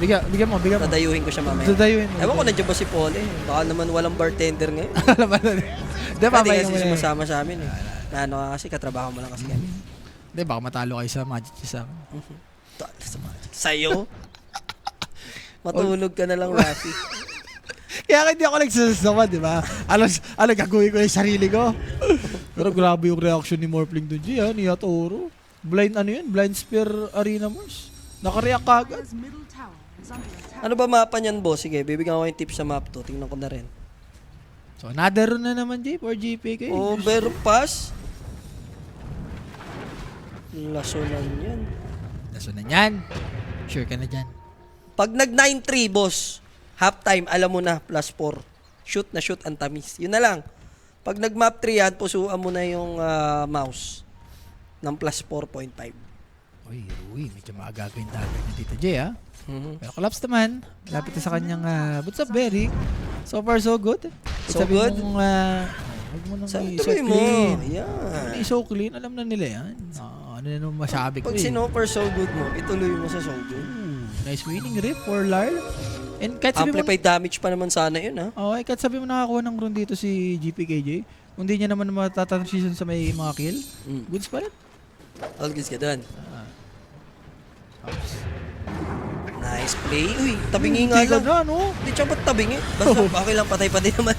Speaker 2: Bigyan mo.
Speaker 1: Dadayuhin ko siya mamaya.
Speaker 2: Dadayuin mo.
Speaker 1: Ewan ko nandiyan ba si Paul eh. Baka naman walang bartender ngayon.
Speaker 2: Alam ba na? Hindi,
Speaker 1: Pwede
Speaker 2: papay
Speaker 1: kasi
Speaker 2: mo na.
Speaker 1: sumasama sa amin eh. Na ano kasi, katrabaho mo lang kasi kami.
Speaker 2: Hindi, baka matalo kayo sa Magic sa akin.
Speaker 1: Sa'yo? Matulog ka na lang, Rafi.
Speaker 2: Kaya hindi ako nagsasama, di ba? Alam, gagawin ko yung sarili ko. Pero grabe yung reaction ni Morphling doon, G, ha? Ni Yatoro. Blind Spear Arena Mars. Nakareact kagad.
Speaker 1: Ano ba mapa niyan, boss? Sige, bibigyan ko yung tips sa map to. Tingnan ko na rin.
Speaker 2: So, another run na naman, G, for GPK.
Speaker 1: Overpass. Lasunan yan.
Speaker 2: Laso na yan. Sure ka na dyan.
Speaker 1: Pag nag 9-3, boss, halftime, alam mo na, plus 4. Shoot na shoot ang tamis. Yun na lang. Pag nag map 3 yan, pusuan mo na yung mouse ng plus 4.5.
Speaker 2: Uy, medyo maagaga yung target ni Tito J, ha? Pero collapse naman. Lapit na sa kanyang what's up, Berry? So far, so good.
Speaker 1: So good?
Speaker 2: Huwag mo nang
Speaker 1: Sabi
Speaker 2: i-so
Speaker 1: tuloy mo.
Speaker 2: clean.
Speaker 1: Yan.
Speaker 2: I-so clean, alam na nila yan. Ano na naman masabi ko
Speaker 1: Pag sinoffer so good mo, ituloy mo sa so good.
Speaker 2: Nice winning rip for Larl. And kahit sabi mo,
Speaker 1: Amplified damage pa naman sana yun, ha?
Speaker 2: kahit sabi mo nakakuha ng run dito si GPKJ, Kung di niya naman matatransition sa may mga kill, goods pa rin.
Speaker 1: All goods ka doon. Nice play. Uy, tabingi nga
Speaker 2: Hindi ka
Speaker 1: lang.
Speaker 2: na, no?
Speaker 1: Hindi siya ba't tabingi? Basta okay lang, patay pa din naman.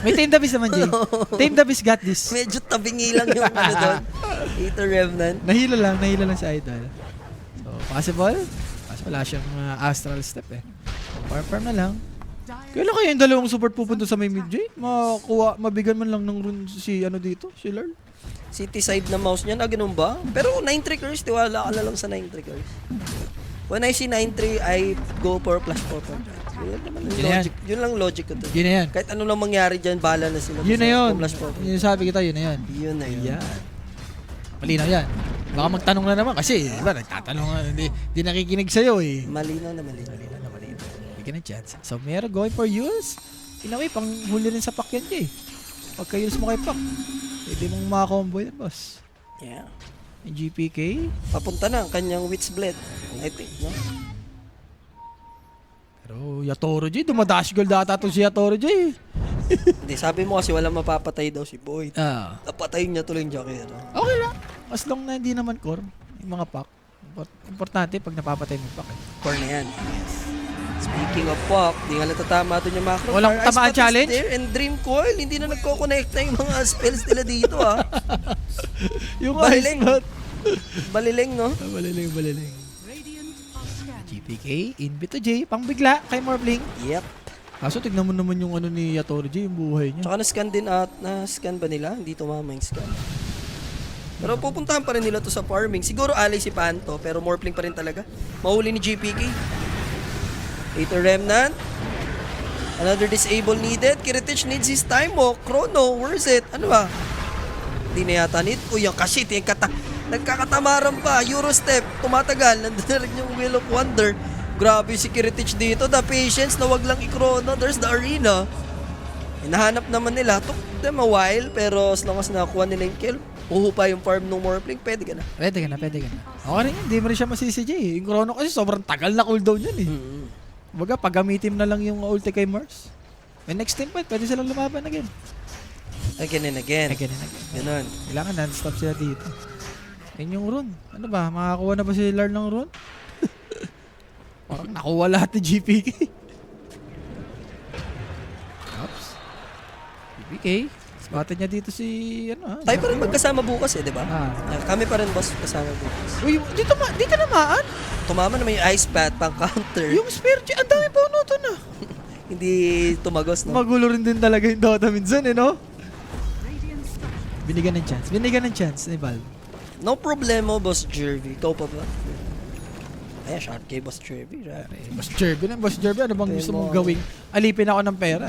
Speaker 2: May Team Davis naman, Jay. Team Davis got this.
Speaker 1: Medyo tabingi lang yung ano doon. Hater Remnant.
Speaker 2: Nahilo lang si Idol. So, possible? Kasi wala siyang astral step eh. Farm na lang. Kailan kaya yung dalawang support pupunta sa may mid, Jay? Mabigyan man lang ng run si ano dito, si Lord.
Speaker 1: City side na mouse niya, ganun ba? Pero 9 triggers, tiwala ka na lang sa 9 triggers. When I see 9-3, I go for plus 4 point. Yun naman yung
Speaker 2: Yun na yan.
Speaker 1: logic. Yun lang logic ko to.
Speaker 2: Yun na yan.
Speaker 1: Kahit ano lang mangyari dyan, bahala na sila.
Speaker 2: Yun na
Speaker 1: Basta
Speaker 2: yun.
Speaker 1: Plus 4 point.
Speaker 2: Yung sabi kita, yun na yan.
Speaker 1: Yun na yun.
Speaker 2: Yan. Malinaw yan. Baka magtanong na naman kasi, diba, nagtatanong nga, hindi nakikinig sa'yo eh.
Speaker 1: Malinaw na malinaw.
Speaker 2: Bigyan ng chance. So, meron going for use. In a way, pang huli rin sa pack yan, Jay. Pagka use mo kay pack, pwede mong makakombo yan, boss.
Speaker 1: Yeah.
Speaker 2: Yung GPK.
Speaker 1: Papunta na ang kanyang Witch Blade. I think, no?
Speaker 2: Pero Yatoro Jay, dumadash goal data to si Yatoro Jay.
Speaker 1: Hindi, sabi mo kasi walang mapapatay daw si Boyd. Napatayin niya tuloy yung Joker.
Speaker 2: Okay lang. As long na hindi naman core, yung mga pack. Importante pag napapatay mo yung pack.
Speaker 1: Core na yan. Yes. Speaking of pop, di nga natatama doon yung macro.
Speaker 2: Walang
Speaker 1: Fire Ice
Speaker 2: tamaan
Speaker 1: Path is
Speaker 2: challenge?
Speaker 1: there, and Dream Coil, hindi na nagko-connect na yung mga spells nila dito ah.
Speaker 2: Yung
Speaker 1: Baliling.
Speaker 2: ice pot.
Speaker 1: Baliling, no?
Speaker 2: Baliling. GPK, Inbit to Jay, pangbigla kay Morbling.
Speaker 1: Yep.
Speaker 2: Kaso tignan mo naman yung ano ni Yatoro Jay, yung buhay niya.
Speaker 1: Tsaka na-scan din na-scan ba nila? Hindi tumama yung scan. Pero pupuntahan pa rin nila to sa farming. Siguro alay si Panto, pero Morphling pa rin talaga. Mahuli ni GPK. Later Remnant. Another disable needed. Kiritich needs his time walk. Chrono, where's it? Ano ba? Hindi na yata need. Uy, yung kasi, nagkakatamaran pa. Eurostep, tumatagal. Nandun na rin yung Wheel of Wonder. Grabe si Kiritich dito. The patience na wag lang i-chrono. There's the arena. Hinahanap naman nila. Took them a while, pero as long as nakuha nila yung kill, uhupa yung farm ng Morphling, pwede ka na.
Speaker 2: Pwede ka na. Okay rin yun, hindi mo rin siya masisi Jay. Yung Chrono kasi sobrang tagal na cooldown yun eh. Baga, pag-gamitin na lang yung ulti kay Mars. May next team fight, pwede silang lumaban again.
Speaker 1: Again and again. Ganun.
Speaker 2: Kailangan non-stop sila dito. Yan yung rune. Ano ba? Makakuha na ba si Lard ng rune? Parang nakuha lahat ni GPK. Oops. GPK. Spotted niya dito si
Speaker 1: Tayo pa rin magkasama bukas eh, di ba? Kami pa rin boss kasama bukas.
Speaker 2: Uy, dito namaan.
Speaker 1: Tumama naman yung Ice Path pang counter.
Speaker 2: Yung Spear, ang dami puno to na.
Speaker 1: Hindi tumagos, no?
Speaker 2: Magulo rin din talaga yung Dota minsan eh, no? Binigyan ng chance ni Valve.
Speaker 1: No problemo, Boss Jervy. Ikaw pa ba? Ay, shot kay Boss Jervy.
Speaker 2: Boss Jerby, ano bang gusto mong gawing? Alipin ako ng pera.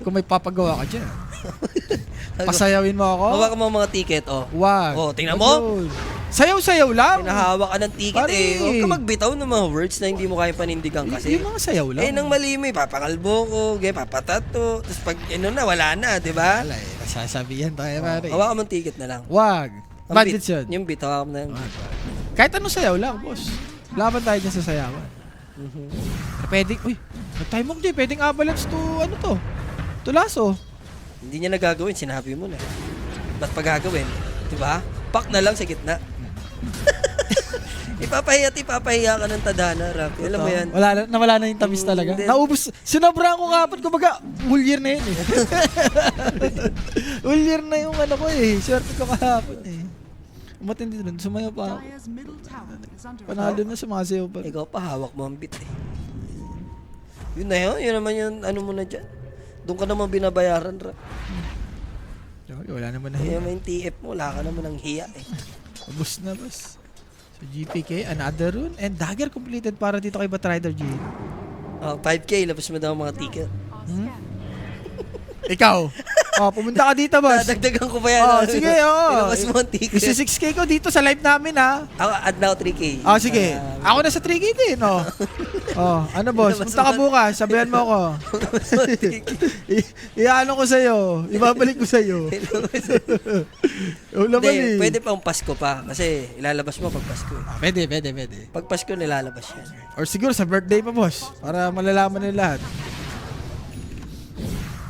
Speaker 2: Kung may papagawa ka dyan. Pasayawin mo ako?
Speaker 1: Hawak mo mga ticket, oh.
Speaker 2: Wag.
Speaker 1: Oh, tingnan mo.
Speaker 2: Sayaw-sayaw lang.
Speaker 1: Pinahawak ka ng ticket
Speaker 2: Pare.
Speaker 1: eh. Huwag ka magbitaw ng mga words na hindi mo kaya panindigan kasi.
Speaker 2: Yung mga sayaw lang.
Speaker 1: Eh, nang mali mo, papakalbo ko, papatato. Tapos pag na, wala na, di ba?
Speaker 2: Wala eh. Masasabihan tayo, pare.
Speaker 1: Hawak mo ng ticket na lang.
Speaker 2: Wag.
Speaker 1: Ang
Speaker 2: Bandits yun.
Speaker 1: Yung bit, hawak mo na yun.
Speaker 2: Kahit anong sayaw lang, boss. Laban tayo dyan sa sayawan. Pwedeng, nag-time walk dyan. Pwedeng avalanche to, to lasso.
Speaker 1: Hindi niya nagagawin, sinabi mo na. Ba't pa gagawin? Di ba? Pak na lang sa gitna. Ipapahiya ka ng tadhana, Rap. Alam mo yan.
Speaker 2: Nawala na yung tamis talaga.
Speaker 1: Hindi.
Speaker 2: Naubos. Sinabraan ko kapag kumbaga, whole year na yun eh. Whole year na yung ko eh. Swerte ko kahapon eh. Umatindi doon. Sumayaw pa ako. Panalo na sumasayaw pa.
Speaker 1: Ikaw pa, hawak mo ang bit eh. Yun na yun. Yun naman yung ano mo na dyan. Doon ka naman binabayaran, Rap.
Speaker 2: Wala naman na
Speaker 1: Kaya
Speaker 2: hiya.
Speaker 1: may TF mo, wala ka naman ng hiya eh.
Speaker 2: Ubus na, boss. So GPK, another rune, and dagger completed para dito kay Batrider G.
Speaker 1: 5K, labas mo daw ang mga ticket.
Speaker 2: Ikaw. Pumunta ka dito, boss.
Speaker 1: Dadagdagan ko pa yan.
Speaker 2: Sige,
Speaker 1: Ilabas mo ang ticket.
Speaker 2: Isa 6K ko dito sa live namin, ha.
Speaker 1: Ako, add now 3K.
Speaker 2: Sige. Ako na sa 3K din, no. Ano, boss? Punta ka bukas. Sabihan mo ako. Iano ko sa'yo. Ibabalik ko sa'yo.
Speaker 1: Hindi, pwede pang Pasko pa. Kasi ilalabas mo pag Pasko.
Speaker 2: Pwede.
Speaker 1: Pag Pasko, nilalabas yan.
Speaker 2: Or siguro sa birthday pa, boss. Para malalaman nila lahat.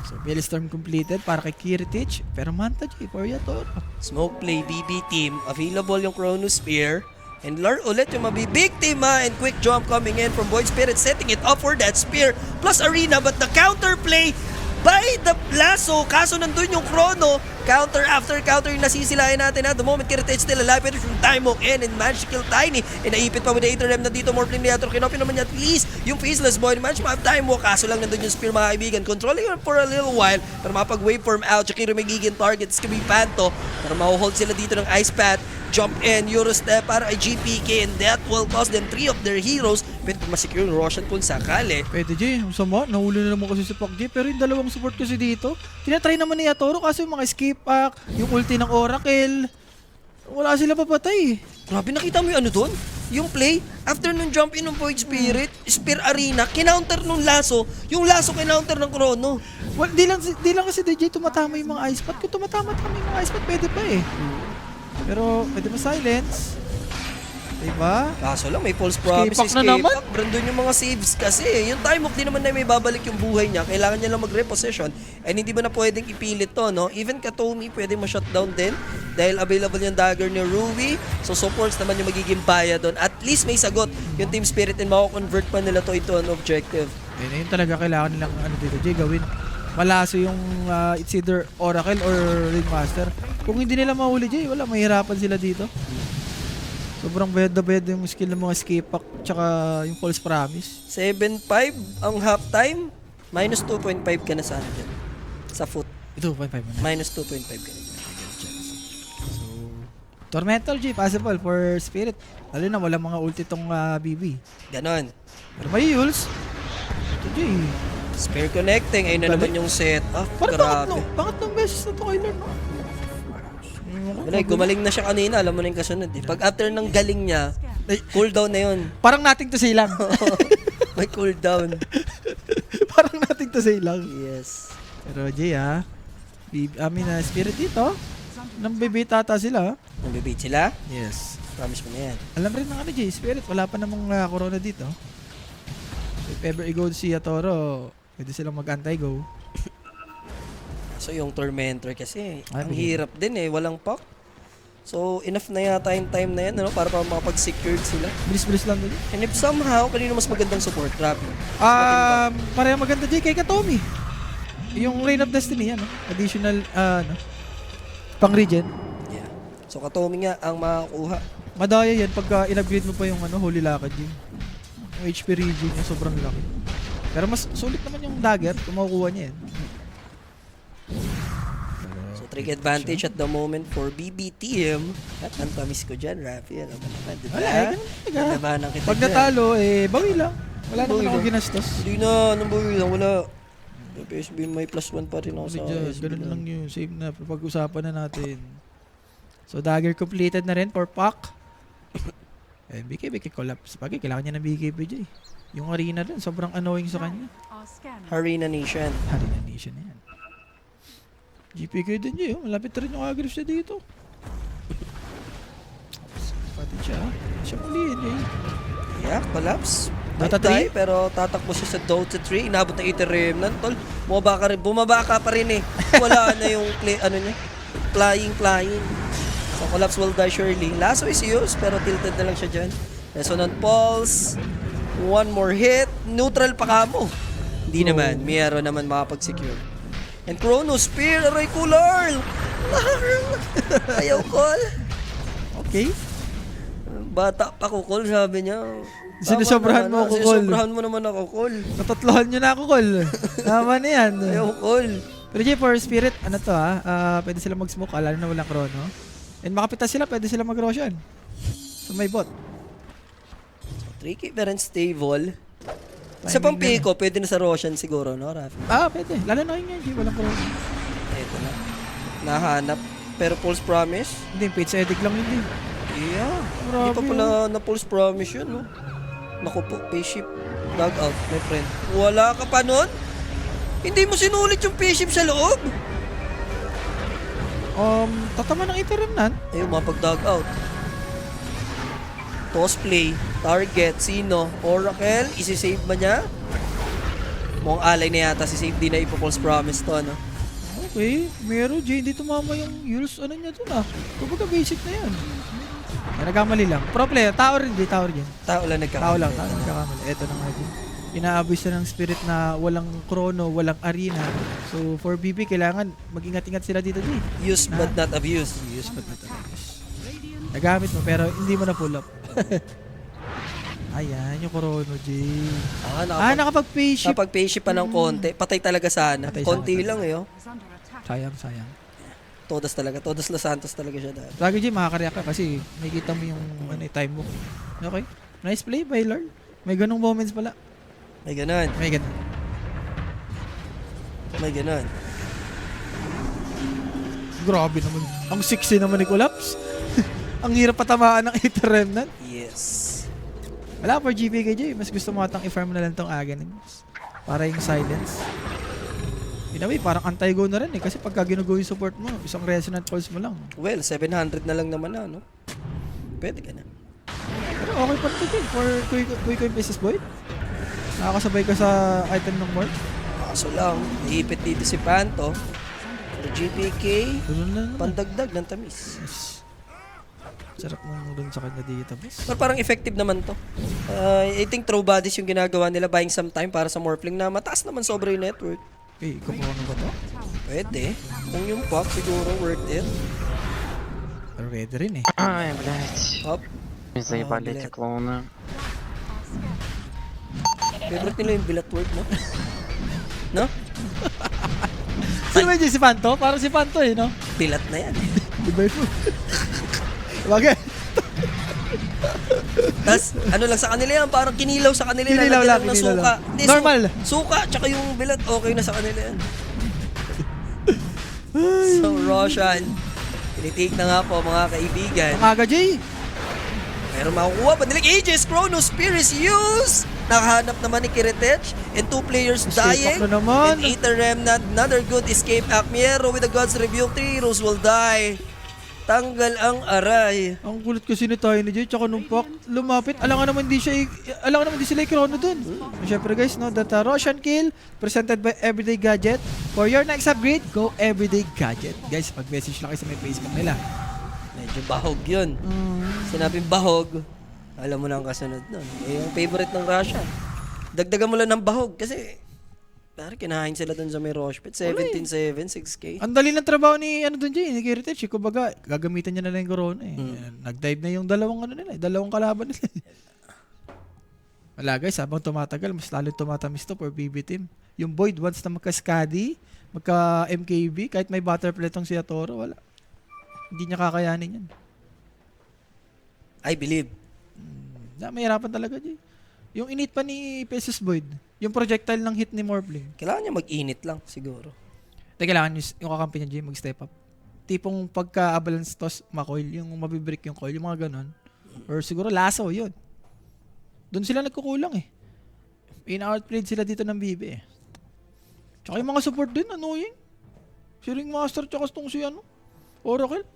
Speaker 2: So, Bellstorm completed para kay Kiritich. Pero Manta J for Yatoro.
Speaker 1: Smoke play, BB team. Available yung Chronosphere. And Lar ulit yung mabibiktima. And quick jump coming in from Void Spirit, setting it up for that spear. Plus Arena, but the counter play by the lasso. Kaso nandun yung Chrono. Counter after counter yung nasisilayan natin at the moment. Kiritich still alive, pero yung time walk in and managed to kill Tiny. And naipit pa with the 8 rem na dito. More play ni Yatoro. Kinopin naman niya at least yung Faceless Boy. Managed ma-have time walk. Kaso lang nandun yung spear, mga kaibigan. Controlling it for a little while. Pero mapag-waveform out. Shakiro magiging targets. Kabi Panto. Pero mahuhold sila dito ng Ice Path. Jump in, Eurostep para ay GPK, and that will cost them 3 of their heroes. Pwede masecure yung Roshan kung sakali.
Speaker 2: Pwede J, ang sama. Nahuli na naman kasi si Pak J. Pero yung dalawang support kasi dito, tinatry naman ni Yatoro kasi yung mga escape pack, yung ulti ng Oracle, wala sila papatay.
Speaker 1: Grabe, nakita mo yung ano doon? Yung play, after nung jump in ng Void Spirit, Spear Arena, kinounter nung lasso, yung lasso kinounter ng Chrono.
Speaker 2: Well, di lang kasi DJ tumatama yung mga ice pack. Kung tumatama-tama yung mga ice pack, pwede pa eh. Pero pwede pa silence. Diba?
Speaker 1: Kaso lang, may false promise,
Speaker 2: Escape pack na naman.
Speaker 1: Brandon yung mga saves kasi. Yung time off, di naman na may babalik yung buhay niya. Kailangan niya lang mag-repossession. And hindi ba na pwedeng ipilit to, no? Even Katomi, pwede ma-shutdown din. Dahil available yung dagger ni Ruby. So, supports naman yung magiging baya doon. At least may sagot yung Team Spirit and mako-convert pa nila to into an objective.
Speaker 2: Yun talaga kailangan nilang ano dito, Jay, gawin. Malaso yung it's either Oracle or Ringmaster. Kung hindi nila mahuli, Jay, wala, mahirapan sila dito. Sobrang bayad na bayad yung skill ng mga escape pack tsaka yung false promise.
Speaker 1: 7-5 ang halftime. Minus 2.5 ka na sa akin. Sa foot.
Speaker 2: Ito, 5-5 na.
Speaker 1: Minus 2.5 ka na.
Speaker 2: So, Tormentor, Jay, possible for Spirit. Lalo na wala mga ulti tong BB.
Speaker 1: Ganon.
Speaker 2: Pero may Yules. Ito, Jay.
Speaker 1: Spear connecting. Ayun na
Speaker 2: Galing.
Speaker 1: naman yung set. Ah,
Speaker 2: Parang
Speaker 1: grabe.
Speaker 2: pangatlong beses na to kay Lord, no?
Speaker 1: Wala, gumaling na siya kanina. Alam mo na yung kasunod. Eh. Pag after ng galing niya, cooldown na yun.
Speaker 2: Parang nating to say lang.
Speaker 1: May cooldown.
Speaker 2: Parang nating to say lang.
Speaker 1: Yes.
Speaker 2: Pero Jay Spirit dito. Nang bibit ata sila.
Speaker 1: Nabibit sila?
Speaker 2: Yes.
Speaker 1: Promise mo na yan.
Speaker 2: Alam rin ng ano Jay, Spirit. Wala pa namang corona dito. If ever i-go si Yatoro, pwede silang mag-anti-go.
Speaker 1: So yung Tormentor kasi,
Speaker 2: Ay,
Speaker 1: ang hirap din eh. Walang pack. So enough na yata yung time na yan, ano, para makapag-secured sila.
Speaker 2: Bilis-bilis lang din.
Speaker 1: And if somehow, kanino mas magandang support? Grabe.
Speaker 2: Pareho maganda Jay kay Katomi. Yung Reign of Destiny, ano? Additional, pang-regen.
Speaker 1: Yeah. So Katomi nga ang makakuha.
Speaker 2: Madaya yan pagka in-upgrade mo pa yung Holy Lakad Jay. Yung HP regen niya sobrang laki. Pero mas sulit naman yung dagger kung makukuha niya yan.
Speaker 1: So trick advantage at the moment for BB team. At ang tamis ko dyan, Rafi. Alam mo naman, diba?
Speaker 2: Wala, ganun talaga.
Speaker 1: Labanan kita
Speaker 2: Pag
Speaker 1: dyan.
Speaker 2: natalo, bawi lang. Wala naman
Speaker 1: Bawi
Speaker 2: ako
Speaker 1: lang.
Speaker 2: ginastos.
Speaker 1: Hindi na, anong bawi lang, wala. PSB may +1 pa rin ako sa SB.
Speaker 2: Ganun lang yun. Same na. Pag-usapan na natin. So, dagger completed na rin for Pac. And BKB collapse. Bagay, kailangan niya ng BKB Jay. Yung arena rin, sobrang annoying sa kanya.
Speaker 1: Harina Nation.
Speaker 2: Arena Nation na yan. GPK din Jay. Malapit rin yung agrif siya dito. Pati siya. Siya muli yun eh.
Speaker 1: Yeah, collapse.
Speaker 2: Dota
Speaker 1: Might die,
Speaker 2: 3?
Speaker 1: pero tatakbo siya sa Dota 3. Inabot ng 8 Remnant, tol. Bumaba ka pa rin eh. Wala na yung niya. Flying. So collapse will die surely. Lasso is used, pero tilted na lang siya dyan. Resonant Pulse. One more hit. Neutral pa kamo. Hindi naman. Miero naman makapag-secure. And Chrono Spear. Aray ko, Larl! Ayaw, call.
Speaker 2: Okay.
Speaker 1: Bata pa ko, call, sabi niya.
Speaker 2: Sinusobrahan mo ako, Col.
Speaker 1: Sinusobrahan mo naman ako, call.
Speaker 2: Natatlohan nyo na ako, Col. Tama na yan.
Speaker 1: Ayaw, call.
Speaker 2: Pero Jay, for Spirit, ano to pwede sila mag-smoke, lalo na walang chrono. And makapitas sila, pwede sila mag-roshan. So may bot.
Speaker 1: Tricky pero stable. Sa pang Pico, pwede na sa Roshan siguro, no, Rafi?
Speaker 2: Pwede. Lalo na yun yan, Jay, walang chrono.
Speaker 1: Ito na. Nahanap. Pero Pulse Promise?
Speaker 2: Hindi, page edit lang yun, Jay.
Speaker 1: Yeah.
Speaker 2: Grabe
Speaker 1: Hindi pa pala na Pulse Promise yun, no? Naku po, spaceship. Log out, my friend. Wala ka pa nun? Hindi mo sinulit yung spaceship sa loob?
Speaker 2: Tatama ng iterum nan.
Speaker 1: Ayun, mapag-dog out. Toss play. Target. Sino? Oracle. Isi-save ba niya? Mukhang alay na yata si Safe, di na ipo-false promise to, ano?
Speaker 2: Okay, meron Jay, hindi tumama yung Yules, ano niya dun ah. Kumbaga basic na yan. Nagkamali lang. Pro player, tao rin, tao rin.
Speaker 1: Tao lang
Speaker 2: Tao
Speaker 1: nagkakamali.
Speaker 2: lang nagkakamali. Eto na nga din. Inaabos na ng spirit na walang chrono, walang arena. So for BB, kailangan mag-ingat-ingat sila dito Jay.
Speaker 1: Use but not abuse.
Speaker 2: Use but not abuse. Nagamit mo pero hindi mo na pull up. Ayan, yung chrono Jay. Nakapag-payship.
Speaker 1: Nakapag-payship pa ng konti. Patay talaga sana.
Speaker 2: Patay
Speaker 1: Konti
Speaker 2: sana.
Speaker 1: lang eh, oh.
Speaker 2: Sayang.
Speaker 1: Todos talaga. Todos Los Santos talaga siya dahil.
Speaker 2: Lagi Jay, makakareact ka kasi makikita mo yung time mo. Okay. Nice play by Lord. May ganong moments pala.
Speaker 1: May ganun.
Speaker 2: May ganun.
Speaker 1: May ganun.
Speaker 2: Grabe naman. Ang sexy naman ni Collapse. Ang hirap patamaan ng Aether Remnant.
Speaker 1: Yes.
Speaker 2: Wala for GPKJ. Mas gusto mo atang i-farm na lang tong Aghanim's. Para yung silence. In a way, parang anti-go na rin eh. Kasi pagka ginugo yung support mo, isang resonant pulse mo lang.
Speaker 1: Well, 700 na lang naman na, no? Pwede ka na.
Speaker 2: Pero okay pa ito din for Kuiko yung Pesos Boy. Nakakasabay ka sa item ng Mark.
Speaker 1: Kaso lang, naipit dito si Panto. For GPK,
Speaker 2: Doon na naman.
Speaker 1: pandagdag ng tamis.
Speaker 2: Yes. Sarap mong doon sa kanya dito, boss.
Speaker 1: Pero parang effective naman to. I think throw bodies yung ginagawa nila, buying some time para sa Morphling na mataas naman sobra yung network.
Speaker 2: Eh, ikaw pa ano ba to?
Speaker 1: Pwede. Kung yung pop, siguro worth it.
Speaker 2: Pero ready rin eh.
Speaker 5: Ай, блядь.
Speaker 1: Pop.
Speaker 5: Заебали
Speaker 1: блядь.
Speaker 5: эти клоуны.
Speaker 1: Favorite nila yung billet work, no? No?
Speaker 2: Sino ba yun si Panto? Parang si Panto eh, no?
Speaker 1: Bilat na yan.
Speaker 2: Di ba yun? Bagay.
Speaker 1: Tapos, ano lang sa kanila yan, parang kinilaw sa kanila yan.
Speaker 2: Kinilaw
Speaker 1: Lagyan
Speaker 2: lang,
Speaker 1: ng
Speaker 2: kinilaw
Speaker 1: suka.
Speaker 2: lang.
Speaker 1: Hindi,
Speaker 2: Normal.
Speaker 1: Suka, tsaka yung bilat, okay na sa kanila yan. So, Roshan, tinitig na nga po mga kaibigan.
Speaker 2: Ang aga, Jay.
Speaker 1: Pero makukuha pa nila Aegis, Chrono, Spear is used. Nakahanap naman ni Kiritech and 2 players
Speaker 2: Escape
Speaker 1: dying.
Speaker 2: pack na naman.
Speaker 1: And Aether Remnant, another good escape. Akmiero with the God's Rebuke, 3 heroes will die. Tanggal ang aray.
Speaker 2: Ang kulit kasi ni tayo ni Jay, tsaka nung Pak lumapit. Alam nga naman di sila i-chrono dun. Siyempre guys, no, that Roshan kill presented by Everyday Gadget. For your next upgrade, go Everyday Gadget. Guys, mag-message lang kayo sa may Facebook nila.
Speaker 1: Medyo bahog yun. Sinabing bahog, alam mo na ang kasunod nun. Eh, yung favorite ng Russia. Dagdagan mo lang ng bahog kasi parang kinahain sila dun sa may Roshpit. 17-7, 6K.
Speaker 2: Ang dali ng trabaho ni doon Jay, ni Kiritech. Kumbaga, gagamitan niya na lang yung corona eh. Nag-dive na yung dalawang kalaban nila. Wala guys, habang tumatagal, mas lalo tumatamis to for BB team. Yung Void, once na magka-Skadi, magka-MKB, kahit may butterfly tong si Atoro, wala. Hindi niya kakayanin yan.
Speaker 1: I believe.
Speaker 2: Mahirapan talaga, Jay. Yung init pa ni Pesos Void, yung projectile ng hit ni Morphling.
Speaker 1: Kailangan niya mag-init lang siguro.
Speaker 2: Kailangan yung kakampi niya, Jay, mag-step up. Tipong pagka-balance toss, makoil, yung mabibreak yung coil, yung mga ganon. Or siguro lasso, yun. Doon sila nagkukulang eh. In-outplayed sila dito ng BB eh. Tsaka yung mga support din, annoying. Si Ringmaster tsaka itong si Oracle.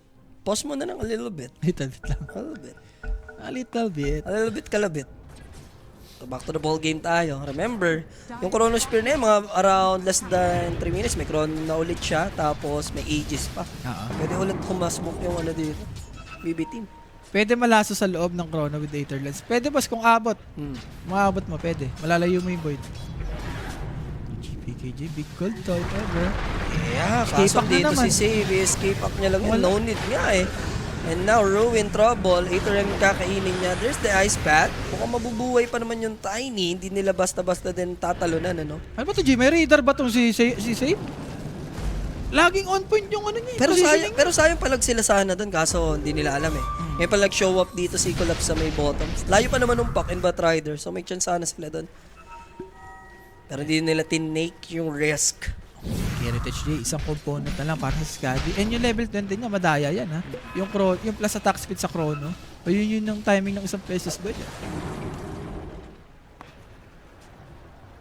Speaker 1: Pause mo na ng a little bit.
Speaker 2: Little bit lang.
Speaker 1: A little bit.
Speaker 2: A little bit.
Speaker 1: A little bit kalabit. So back to the ball game tayo. Remember, yung Chrono Spear na yun, mga around less than 3 minutes, may Chrono na ulit siya, tapos may Aegis pa. Pwede ulit kumasmoke yung dito. BB team.
Speaker 2: Pwede malaso sa loob ng Chrono with Aether Lens. Pwede boss kung abot. Maabot mo, pwede. Malalayo mo yung Void. GPKJ, big gold toy ever.
Speaker 1: Yeah,
Speaker 2: Escape
Speaker 1: pasok
Speaker 2: pack na
Speaker 1: dito
Speaker 2: naman.
Speaker 1: si Save. Escape pack niya lang yun.
Speaker 2: Wala.
Speaker 1: No need nga eh. And now, Ruin trouble. Aether yung kakainin niya. There's the Ice Path. Mukhang mabubuhay pa naman yung Tiny. Hindi nila basta-basta din tatalunan, ano?
Speaker 2: Ano ba ito, G? May radar ba itong si Save? Laging on point yung niya.
Speaker 1: Pero sayang palag sila sana doon kaso hindi nila alam eh. May palag show up dito si Collapse sa may bottom. Layo pa naman ng Puck and Bat Rider. So may chance sana sila doon. Pero hindi nila tinake yung risk.
Speaker 2: Heritage J, isang component na lang para sa Skadi. And yung level 20 niya, madaya yan ha. Yung plus attack speed sa Chrono. O yun yung timing ng isang Pesos Boy.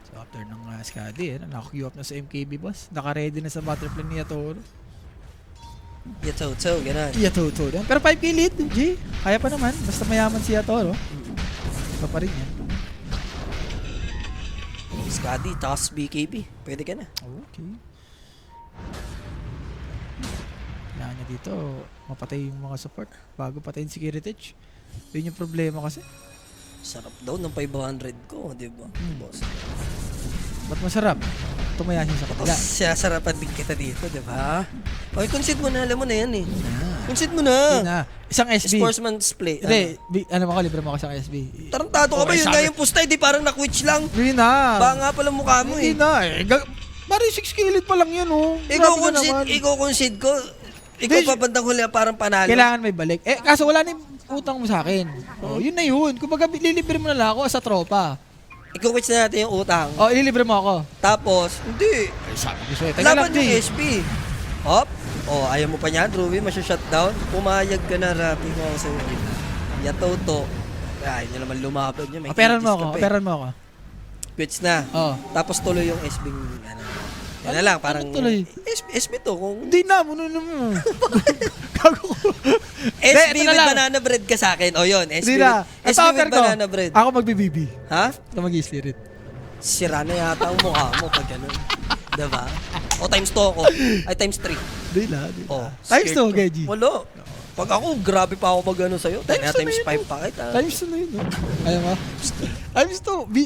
Speaker 2: So after ng Skadi, naka-queue up na sa MKB boss. Naka-ready na sa butterfly ni Yatoro.
Speaker 1: Yato, ganun.
Speaker 2: Yatoro. Pero 5k lead, J. Kaya pa naman. Basta mayaman si Yatoro. Iba pa rin yan.
Speaker 1: Scotty, tapos BKB. Pwede ka na.
Speaker 2: Okay. Kailangan niya dito, mapatay yung mga support bago patayin si Kiritich. Yun yung problema kasi.
Speaker 1: Sarap daw ng 500 ko, di ba? Boss.
Speaker 2: Ba't masarap? Tumaya siya sa
Speaker 1: Tapos
Speaker 2: kapila.
Speaker 1: sasarapan din kita dito, di ba? Okay, concede mo na. Alam mo na yan eh. Concede mo
Speaker 2: Yun
Speaker 1: na.
Speaker 2: na. Isang SB.
Speaker 1: Sportsman's play.
Speaker 2: Hindi, ano ako, libre mo ako isang SB.
Speaker 1: Tarantado ka ba?
Speaker 2: Okay,
Speaker 1: Yun
Speaker 2: sabi-
Speaker 1: nga yung pusta, di parang na-quitch lang.
Speaker 2: Yun na.
Speaker 1: Ba nga pala mukha mo
Speaker 2: Hindi
Speaker 1: eh.
Speaker 2: na eh. Bari 6 kilid pa lang yun oh. Grabe ka naman.
Speaker 1: Ikaw-concede ko. Ikaw
Speaker 2: Hindi,
Speaker 1: papandang huli parang panalo.
Speaker 2: Kailangan may balik. Eh, kaso wala na yung utang mo sa akin. Oh, yun na yun. Kumbaga, lilibre mo na lang ako sa tropa.
Speaker 1: Ikaw-quitch na natin yung utang.
Speaker 2: Oh, ililibre mo ako.
Speaker 1: Tapos, hindi.
Speaker 2: Ay, sabi ko sa'yo. Teka
Speaker 1: Laban
Speaker 2: lang,
Speaker 1: yung
Speaker 2: Jay.
Speaker 1: SB. Hop. Oh, ayaw mo pa niya, Drewy. Masya-shutdown. Pumayag ka na, Rapi ko ako sa'yo. Yatoto. Ay, hindi naman lumaban niya. May
Speaker 2: Operan mo
Speaker 1: kitis
Speaker 2: ako.
Speaker 1: ka pa eh.
Speaker 2: Operan mo ako.
Speaker 1: Quits na.
Speaker 2: Oh.
Speaker 1: Tapos tuloy yung SB. Ano. Yan na lang, parang...
Speaker 2: ano tuloy?
Speaker 1: SB to. Kung
Speaker 2: Hindi na, muno mo. Gago ko.
Speaker 1: SB
Speaker 2: ito na
Speaker 1: with
Speaker 2: lang.
Speaker 1: banana bread ka sa akin. O yun, SB,
Speaker 2: Hindi na.
Speaker 1: SB
Speaker 2: Ito offer
Speaker 1: with
Speaker 2: ko.
Speaker 1: banana bread.
Speaker 2: Ako magbibibi.
Speaker 1: Ha?
Speaker 2: Ito mag-i-spirit.
Speaker 1: Sira na yata ang mukha mo pag ganun. Diba? O times 2 ako. Ay, times 3.
Speaker 2: Hindi na.
Speaker 1: Oh,
Speaker 2: Times
Speaker 1: scared
Speaker 2: 2,
Speaker 1: ka.
Speaker 2: Geji.
Speaker 1: Wala. Pag ako, grabe pa ako mag ano sa'yo.
Speaker 2: Times
Speaker 1: Times,
Speaker 2: two na yun,
Speaker 1: 5 pa kita.
Speaker 2: Times 2 na yun. Oh. Ayaw mo? Times 2.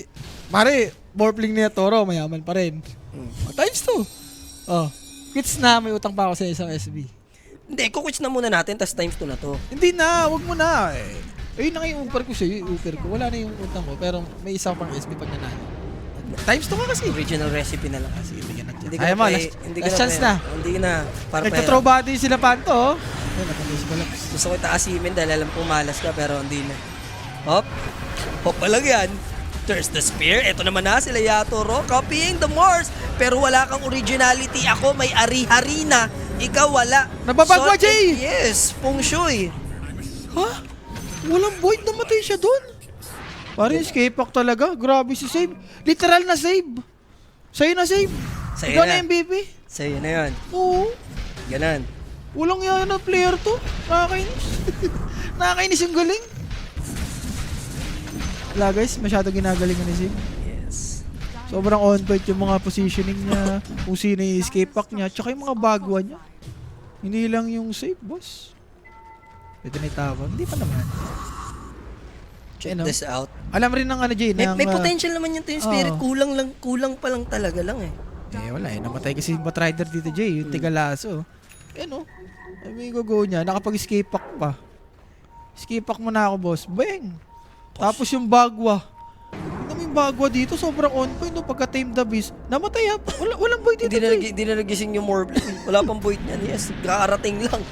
Speaker 2: Mare, morphling niya Toro, mayaman pa rin. Oh, times 2. Oh. Quits na, may utang pa ako sa isang SB.
Speaker 1: Hindi, kukwits na muna natin, tas times 2 na to.
Speaker 2: Hindi na, wag mo na. Ayun na nga yung offer ko sa'yo, yung offer ko. Wala na yung utang ko, pero may isa pang SB pag nanalo. Times 2 ka kasi.
Speaker 1: Original recipe na lang.
Speaker 2: Sige, bigyan natin.
Speaker 1: Hindi
Speaker 2: Ayaw mo,
Speaker 1: pa-
Speaker 2: last,
Speaker 1: hindi
Speaker 2: last chance na.
Speaker 1: Hindi na. Para
Speaker 2: Nagka-throw body sila Panto, oh. Ayun, nakalis ko lang.
Speaker 1: Gusto ko itaasimin dahil alam kong malas ka, pero hindi na. Hop. Hop pa lang yan. There's the spear. Ito naman na sila Yatoro. Copying the Morse. Pero wala kang originality. Ako may ari-hari na. Ikaw wala.
Speaker 2: Nababagwa,
Speaker 1: Salt
Speaker 2: Jay!
Speaker 1: and- Yes. Feng Shui.
Speaker 2: Ha? Walang void, namatay siya doon. Parang escape pack talaga. Grabe si save. Literal na save. Sa'yo na save.
Speaker 1: Sa'yo
Speaker 2: Ikaw
Speaker 1: na.
Speaker 2: na MVP.
Speaker 1: Sa'yo na yun.
Speaker 2: Oo.
Speaker 1: Ganon.
Speaker 2: Walang yan na player to. Nakakainis. Nakakainis yung galing. Wala guys, masyado ginagalingan ni Sig.
Speaker 1: Yes.
Speaker 2: Sobrang on point yung mga positioning niya, kung sino yung escape pack niya, tsaka yung mga bagwa niya. Hindi lang yung save, boss. Ito na itawag. Hindi pa naman.
Speaker 1: Check
Speaker 2: Ano?
Speaker 1: this out.
Speaker 2: Alam rin ng ano, Jay,
Speaker 1: May
Speaker 2: ng,
Speaker 1: potential naman yung Team Spirit.
Speaker 2: Oo.
Speaker 1: Kulang pa lang talaga lang eh.
Speaker 2: Wala eh. Namatay kasi yung Batrider dito, Jay. Yung Tigalaso. Ano? Ay, may go niya. Nakapag-escape pack pa. Escape pack mo na ako, boss. Bang! Tapos yung Bagwa. Ano yung Bagwa dito? Sobrang on point. No? Pagka-tame the beast. Namatay ha. Walang boy dito, Jay.
Speaker 1: Hindi na nagising yung Morbid. Wala pang void niyan. Yes, kakarating lang.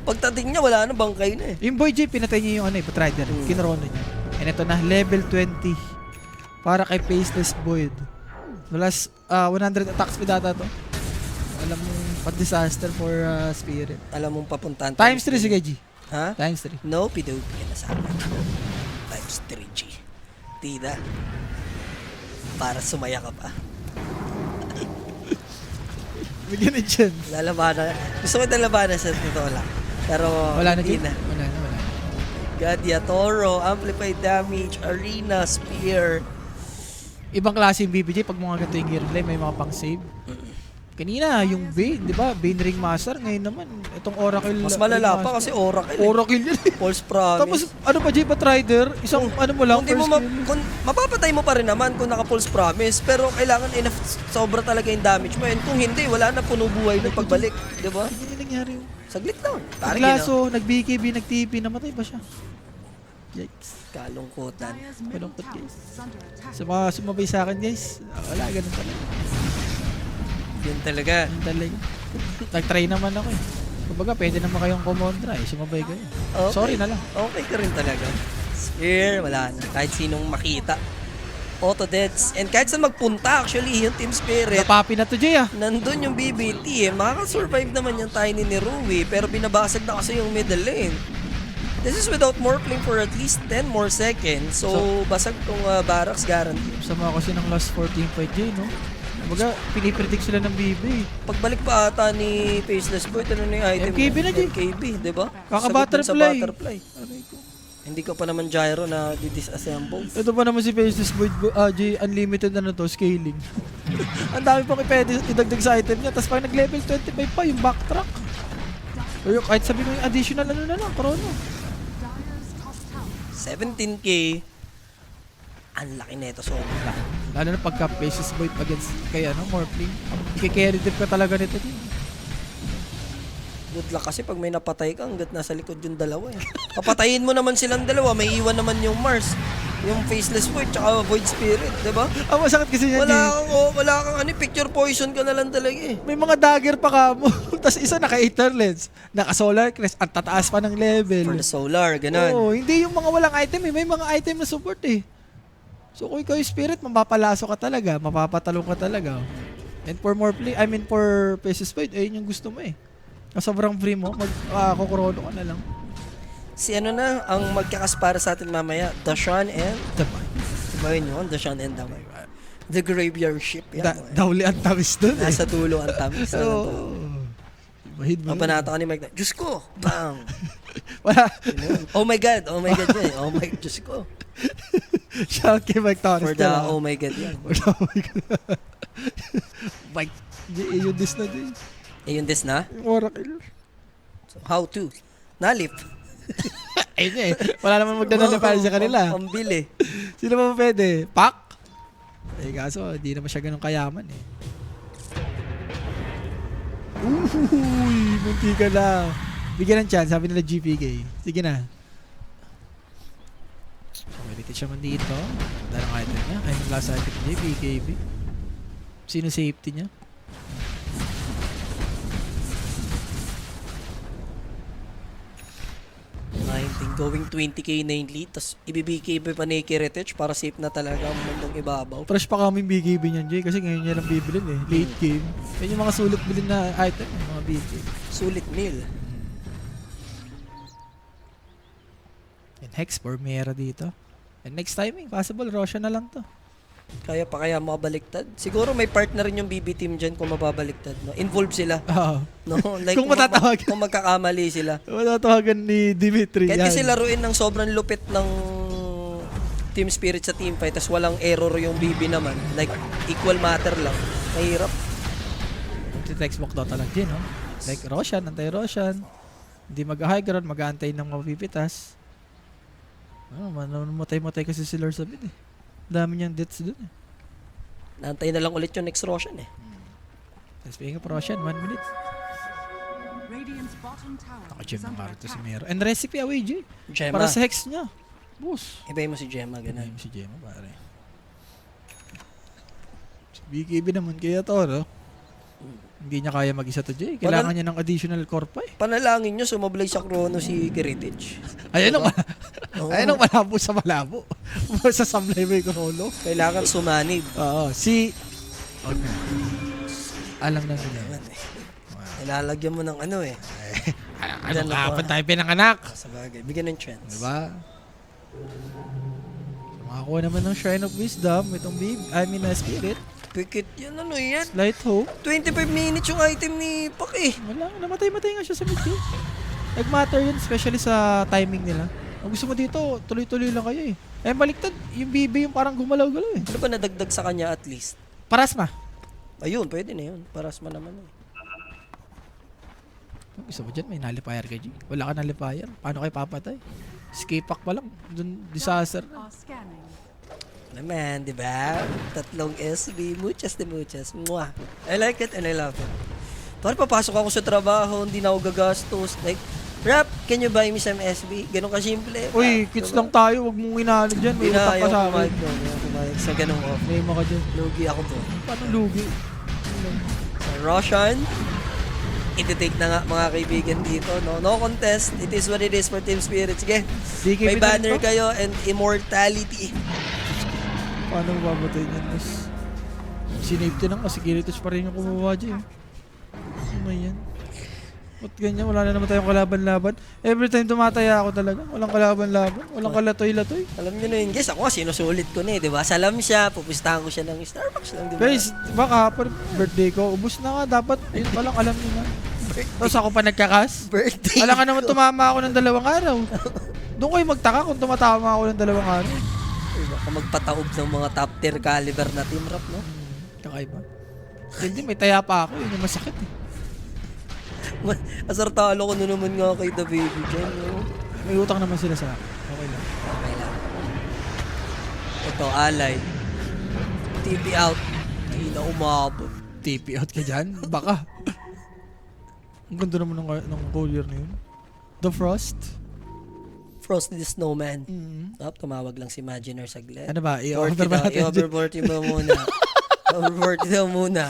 Speaker 1: Pagdating niya, wala na, bangkay na eh.
Speaker 2: Yung boy, Jay, pinatay niya yung ano eh, Batrider. Kinrono niya. And ito na, level 20. Para kay Faceless Void. Plus, 100 attacks speed data to. Alam mo, pa-disaster for spirit.
Speaker 1: Alam mong papuntahan.
Speaker 2: Times 3, sige, G.
Speaker 1: Ha?
Speaker 2: Times 3.
Speaker 1: No, pidopi ka na sa akin. Times 3G. Tida. Para sumaya ka pa.
Speaker 2: Bigyan na dyan.
Speaker 1: Lalabanan. Gusto ko ito labanan sa totoo lang. Pero
Speaker 2: Wala na,
Speaker 1: hindi
Speaker 2: Jay.
Speaker 1: na.
Speaker 2: Wala na.
Speaker 1: Gadia, Toro, Amplified Damage, Arena, Spear.
Speaker 2: Ibang klase yung BBJ pag mga ganito yung gear play, may mga pang-save. Kanina, yung Bane, di ba? Bane Ring Master. Ngayon naman, itong Oracle.
Speaker 1: Mas malala
Speaker 2: Ring
Speaker 1: pa
Speaker 2: Master.
Speaker 1: kasi Oracle. eh.
Speaker 2: Oracle yun eh.
Speaker 1: False Promise.
Speaker 2: Tapos, ano pa, Jay, Batrider? Isang, ano mo lang,
Speaker 1: kung di mo
Speaker 2: first kill.
Speaker 1: kung mapapatay mo pa rin naman kung naka-false promise, pero kailangan enough sobra talaga yung damage mo. And kung hindi, wala na puno buhay ng pagbalik. Di ba?
Speaker 2: Hindi na nangyari yun.
Speaker 1: Saglit lang. Parang
Speaker 2: Naglaso, nag-BKB, nag-TP, namatay ba siya? Yikes.
Speaker 1: kalungkutan.
Speaker 2: Malungkot guys. Sa mga sumabay sa akin guys, wala, ganun pala.
Speaker 1: Yun talaga.
Speaker 2: Ganun talaga. Nag-try naman ako eh. Kumbaga, pwede naman kayong kumontra eh. Sumabay kayo.
Speaker 1: Okay.
Speaker 2: Sorry na lang.
Speaker 1: Okay ka rin talaga. Spear, wala na. Kahit sinong makita. Auto deaths. And kahit saan magpunta, actually, yung Team Spirit,
Speaker 2: Napapi na to, Jay ah.
Speaker 1: nandun yung BBT eh. Makaka-survive naman yung Tiny ni Rui, pero binabasag na kasi yung middle lane. This is without morphling for at least 10 more seconds. So, basag tong barracks guarantee.
Speaker 2: Sama kasi ng last 14 fight, Jay, no? Kumbaga, pinipredict sila ng BB.
Speaker 1: Pagbalik pa ata ni Faceless Boy, ano na yung item?
Speaker 2: MKB na, Jay.
Speaker 1: MKB, di ba?
Speaker 2: Kaka-butterfly.
Speaker 1: Sagot dun sa butterfly.
Speaker 2: Aray ko.
Speaker 1: Hindi ko pa naman gyro na di-disassemble.
Speaker 2: Ito pa naman si Faceless Void J Unlimited scaling. Ang dami pang pwede idagdag sa item niya. Tapos pag nag-level 25 pa, yung backtrack. O yung, kahit sabi mo yung additional na lang, chrono.
Speaker 1: 17k. Ang laki nito, sobra.
Speaker 2: Lalo na pagka Faceless Void against kay Morphling. I-carry dip ka talaga nito din.
Speaker 1: Good luck kasi pag may napatay ka, hanggat nasa likod yung dalawa eh. Papatayin mo naman silang dalawa, may iwan naman yung Mars. Yung Faceless Void, tsaka Void Spirit, di ba?
Speaker 2: Ang masakit kasi yan,
Speaker 1: Wala kang picture poison ka na lang talaga eh.
Speaker 2: may mga dagger pa ka mo. Tapos isa naka-Ether Lens. Naka-Solar Crest. Ang tataas pa ng level.
Speaker 1: For the solar, ganun.
Speaker 2: Oo, hindi yung mga walang item eh. May mga item na support eh. So kung ikaw yung spirit, mapapalaso ka talaga. Mapapatalong ka talaga. And for more play, for Faceless Void, ayun yung gusto mo eh. Sobrang free mo, kukurono ka na lang.
Speaker 1: Si ano na, ang magkakas para sa atin mamaya, Dashan and...
Speaker 2: Diba?
Speaker 1: Diba yun? Dashan and Damay. The Graveyard Ship. Yan.
Speaker 2: Dahuli ang tamis dun eh.
Speaker 1: Nasa dulo ang tamis.
Speaker 2: Oo. Bahid mo.
Speaker 1: Ang panata ka ni Mike na, Diyos ko! Bang!
Speaker 2: Wala.
Speaker 1: Oh my God! Oh my God yan. Oh my Diyos ko.
Speaker 2: Shout kay Mike Torres.
Speaker 1: For the oh my God yan.
Speaker 2: Oh my God. Mike, yung dis na din.
Speaker 1: Eh yun this na?
Speaker 2: Yung Oracle.
Speaker 1: So, how to? Nalip.
Speaker 2: Ayun eh. Wala naman magdadala para sa kanila.
Speaker 1: Pambili.
Speaker 2: Sino ba pwede? Pak? Eh kaso, hindi naman siya ganun kayaman eh. Uy, munti ka na. Bigyan ng chance, sabi nila GPK. Sige na. Pwede siya man dito. Darang item niya. Ay, last item niya, BKB. Sino safety niya?
Speaker 1: Going 20k na yung lead, tapos ibibigay pa ni Kiritich para safe na talaga ang mundong ibabaw.
Speaker 2: Fresh pa kaming BKB niyan, Jay. Kasi ngayon niya lang bibilin eh. Late game. Yan yung mga sulit bilin na item, yung mga BKB.
Speaker 1: Sulit meal.
Speaker 2: And Hex for Mera dito. And next timing, possible Roshan na lang to.
Speaker 1: Kaya pa kaya mabaliktad? Siguro may part na rin yung BB team dyan kung mababaliktad. No? Involve sila.
Speaker 2: Oo.
Speaker 1: No? Like,
Speaker 2: Kung matatawagan.
Speaker 1: kung magkakamali sila.
Speaker 2: Matatawagan ni Dimitri.
Speaker 1: Kahit
Speaker 2: yan.
Speaker 1: kasi laruin ng sobrang lupit ng team spirit sa team fight, tas walang error yung BB naman. Like, equal matter lang. Mahirap.
Speaker 2: Si textbook Dota lang din, no? Like Roshan, antay-Roshan. Hindi mag-high ground, mag-aantay ng mapipitas. Matay-matay kasi si Lord Sabid eh. Dami niyang deaths dun eh.
Speaker 1: Naantay na lang ulit yung next Roshan eh.
Speaker 2: Speaking of Roshan, 1 minute. Naka-gem ng Naruto si Mero. And recipe away, Jay.
Speaker 1: Gemma.
Speaker 2: Para sa hex niya. Boss.
Speaker 1: Ibay mo si Gemma, ganun.
Speaker 2: Si Gemma, pare. Si BKB naman kaya to, no? Hindi niya kaya mag-isa to, Jay. Kailangan niya ng additional core pa eh.
Speaker 1: Panalangin nyo, sumablay sa Chrono si Kiritich.
Speaker 2: Ayan ang
Speaker 1: Oo.
Speaker 2: Ayan ang malabo sa malabo. Sa sablay mo yung Chrono.
Speaker 1: Kailangan sumanib.
Speaker 2: Oo. Si... Okay. Alam na nila.
Speaker 1: Nilalagyan mo ng ano eh.
Speaker 2: Ano kapag tayo pinanganak?
Speaker 1: Sa bagay. Bigyan ng chance.
Speaker 2: Diba? Makakuha naman ng Shrine of Wisdom. Itong Spirit.
Speaker 1: Pikit yan, ano yan?
Speaker 2: Light Hope.
Speaker 1: 25 minutes yung item ni Pak eh.
Speaker 2: Wala, namatay-matay nga siya sa mid game. Nag-matter yun, especially sa timing nila. Ang gusto mo dito, tuloy-tuloy lang kayo eh. Eh, baliktad, yung BB yung parang gumalaw-galaw eh.
Speaker 1: Ano ba nadagdag sa kanya at least?
Speaker 2: Parasma.
Speaker 1: Ayun, pwede na yun. Parasma naman eh.
Speaker 2: Ang gusto mo dyan, may nalipayer ka, G. Wala ka nalipayer. Paano kayo papatay? Escape pack pa lang. Dun, disaster na.
Speaker 1: Naman, di ba? Tatlong SB. Muchas de muchas. Mwah. I like it and I love it. Parang papasok ako sa trabaho, hindi na ako gagastos. Like, Rap, can you buy me some SB? Ganun ka simple.
Speaker 2: Uy, kids lang tayo. Huwag mong inaalin dyan. May utang ka sa akin.
Speaker 1: Pumayag sa ganung off.
Speaker 2: May ka dyan.
Speaker 1: Lugi ako doon.
Speaker 2: Paano lugi?
Speaker 1: So, Roshan, iti-take na nga mga kaibigan dito. No contest. It is what it is for Team Spirit. Sige, may banner kayo and immortality.
Speaker 2: Paano mababatay niyan, boss? Sinave na nga. Si Kiritos pa rin yung kumuha dyan. Ano yan? Ba't ganyan? Wala na naman tayong kalaban-laban. Every time tumataya ako talaga. Walang kalaban-laban. Walang kalatoy-latoy.
Speaker 1: Alam nyo na yun, guys. Ako nga, sinusulit ko na eh. Diba? Salam siya. Pupustahan ko siya ng Starbucks lang. Diba?
Speaker 2: Guys, baka birthday ko. Ubus na nga. Dapat, yun palang alam nyo na. Tapos ako pa nagkakas.
Speaker 1: Birthday
Speaker 2: Wala ka naman
Speaker 1: ko.
Speaker 2: tumama ako ng 2 araw. Doon kayo magtaka kung tumatama ako ng dalawang ano.
Speaker 1: Baka magpataob ng mga top tier caliber na team rap, no?
Speaker 2: Kakaiba. Hindi, may taya pa ako. Yun yung masakit eh.
Speaker 1: Asartalo ko na naman nga kay The Baby dyan, no?
Speaker 2: May utang naman sila sa akin. Okay lang.
Speaker 1: Okay lang. Ito, alay. TP out. Hindi na umabot.
Speaker 2: TP out ka dyan? Baka. Ang ganda naman ng collier na yun. The Frost.
Speaker 1: Frosty the Snowman.
Speaker 2: Mm.
Speaker 1: Tumawag lang si Imaginer saglit.
Speaker 2: Ano ba?
Speaker 1: 40
Speaker 2: I-offer ba
Speaker 1: daw.
Speaker 2: natin?
Speaker 1: I-over 40 mo muna. Over 40 daw muna.